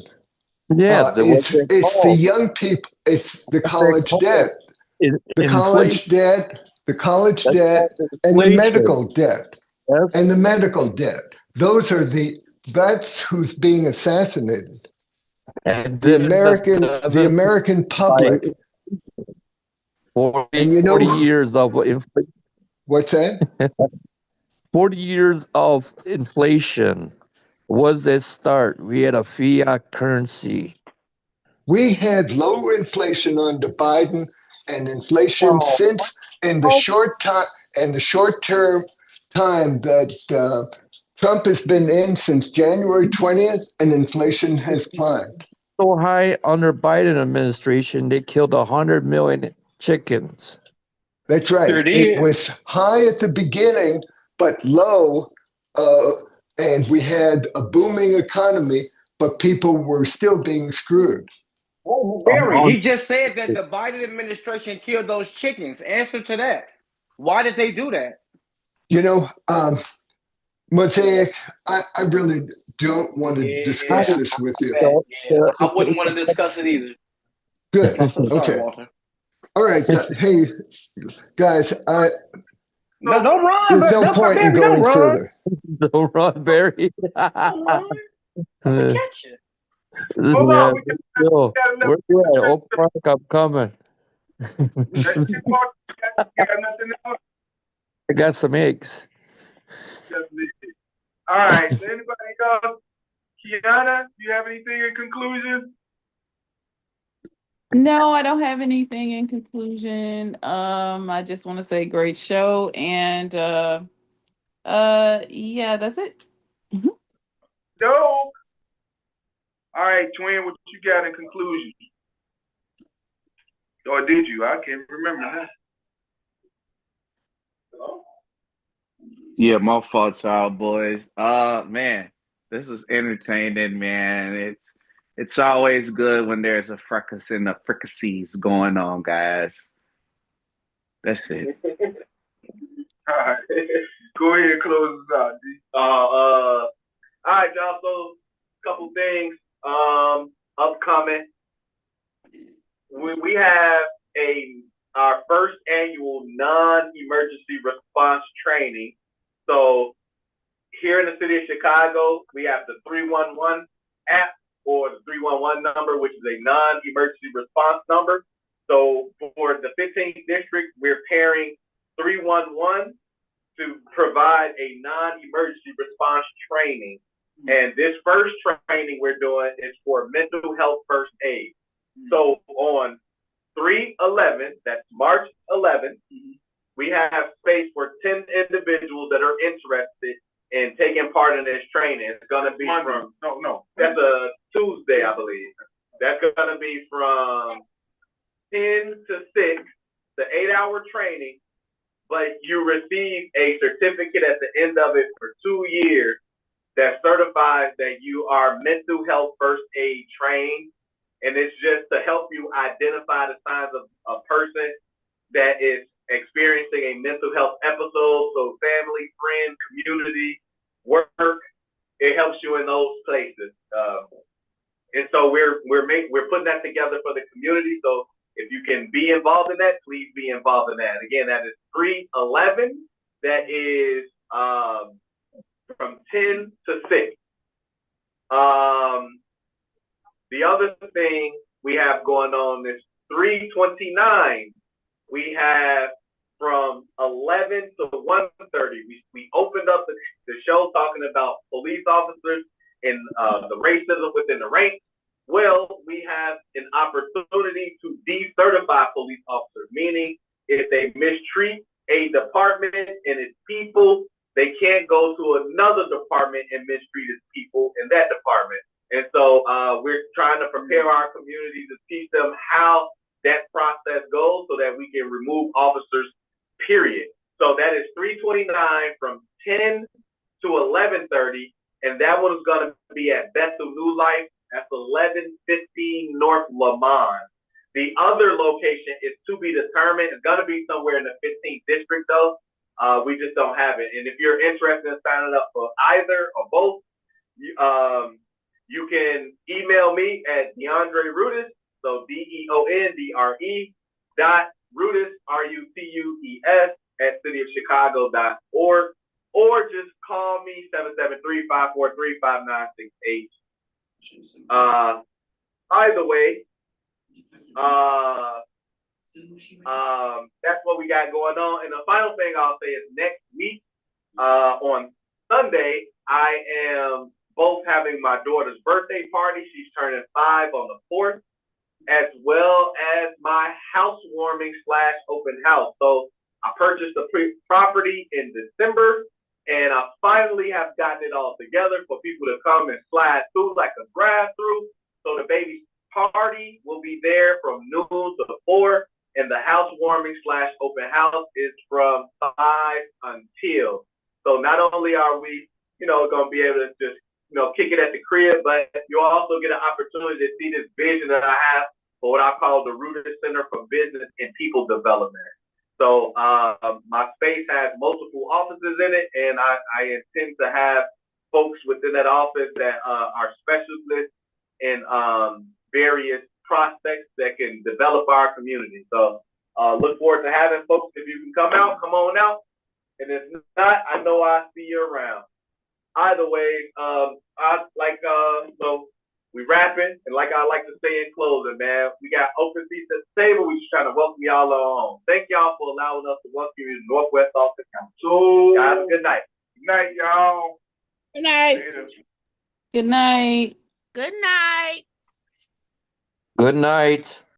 Yeah, it's the young people. It's the college debt, the college debt, and the medical debt, and the medical debt. Those are that's who's being assassinated. And the American public. 40 years of inflation. What's that? 40 years of inflation. Was that start? We had a fiat currency. We had low inflation under Biden, and inflation since in the short term time that Trump has been in since January 20th, and inflation has climbed. So high under Biden administration, they killed 100 million chickens. That's right. It was high at the beginning, but low, and we had a booming economy, but people were still being screwed. Oh, Barry, he just said that the Biden administration killed those chickens. Answer to that. Why did they do that? You know, Mosaic, I really don't want to discuss this with you. I wouldn't want to discuss it either. Good. Okay. All right. Hey, guys, No, don't run. there's no point in going further. Don't run, Barry. I'm gonna catch you. Hold Yeah, on, where you at? Oak Park, I'm coming. got nothing else? I got some eggs. All right. So anybody else? Kiana, do you have anything in conclusion? No, I don't have anything in conclusion. I just want to say great show and yeah, that's it. Dope. All right, Twin, what you got in conclusion? Or did you? I can't remember that. Yeah, my fault, y'all boys. Man, this was entertaining, man. It's always good when there's a fracas and the fricasees going on, guys. That's it. All right. Go ahead and close this out, D. All right, y'all. So, a couple things upcoming. We have our first annual non-emergency response training. So, here in the city of Chicago, we have the 311 app or the 311 number, which is a non-emergency response number. So, for the 15th district, we're pairing 311 to provide a non-emergency response training. And this first training we're doing is for mental health first aid. So on 3/11, that's March 11th, we have space for 10 individuals that are interested in taking part in this training. It's going to be that's a Tuesday, I believe. That's going to be from 10 to 6, the 8-hour training. But you receive a certificate at the end of it for 2 years that certifies that you are mental health first aid trained. And it's just to help you identify the signs of a person that is experiencing a mental health episode. So family, friend, community, work, it helps you in those places. And so we're putting that together for the community. So if you can be involved in that, please be involved in that. Again, that is 3/11. That is from 10 to 6. The other thing we have going on is 3/29. We have from 11 to 1:30. We opened up the show talking about police officers and the racism within the ranks. Well, we have an opportunity to decertify police officers, meaning if they mistreat a department and its people, they can't go to another department and mistreat its people in that department. And so we're trying to prepare our community to teach them how that process goes so that we can remove officers, period. So that is 3/29 from 10 to 11:30. And that one is going to be at Bethel New Life. That's 1115 North Lamont. The other location is to be determined. It's going to be somewhere in the 15th district, though. We just don't have it. And if you're interested in signing up for either or both, you can email me at DeAndre Rudis, so DeOndre.Rudis, RUTUES, at cityofchicago.org, or just call me 773-543-5968. Either way, that's what we got going on. And the final thing I'll say is next week, on Sunday, I am both having my daughter's birthday party. She's turning 5 on the 4th, as well as my housewarming / open house. So I purchased the property in December, and I finally have gotten it all together for people to come and slide through like a drive-through. So the baby's party will be there from noon to 4, and the housewarming / open house is from 5 until. So not only are we, going to be able to just, kick it at the crib, but you'll also get an opportunity to see this vision that I have for what I call the Rudis Center for Business and People Development. So my space has multiple offices in it, and I intend to have folks within that office that are specialists in various prospects that can develop our community. So look forward to having folks. If you can come out, come on out. And if not, I know I'll see you around. Either way, so we rapping, and like I like to say in closing, man, we got open seats at the table. We just trying to welcome y'all on. Thank y'all for allowing us to welcome you to Northwest Austin County. So, guys, good night. Good night, y'all. Good night. Good night. Good night. Good night.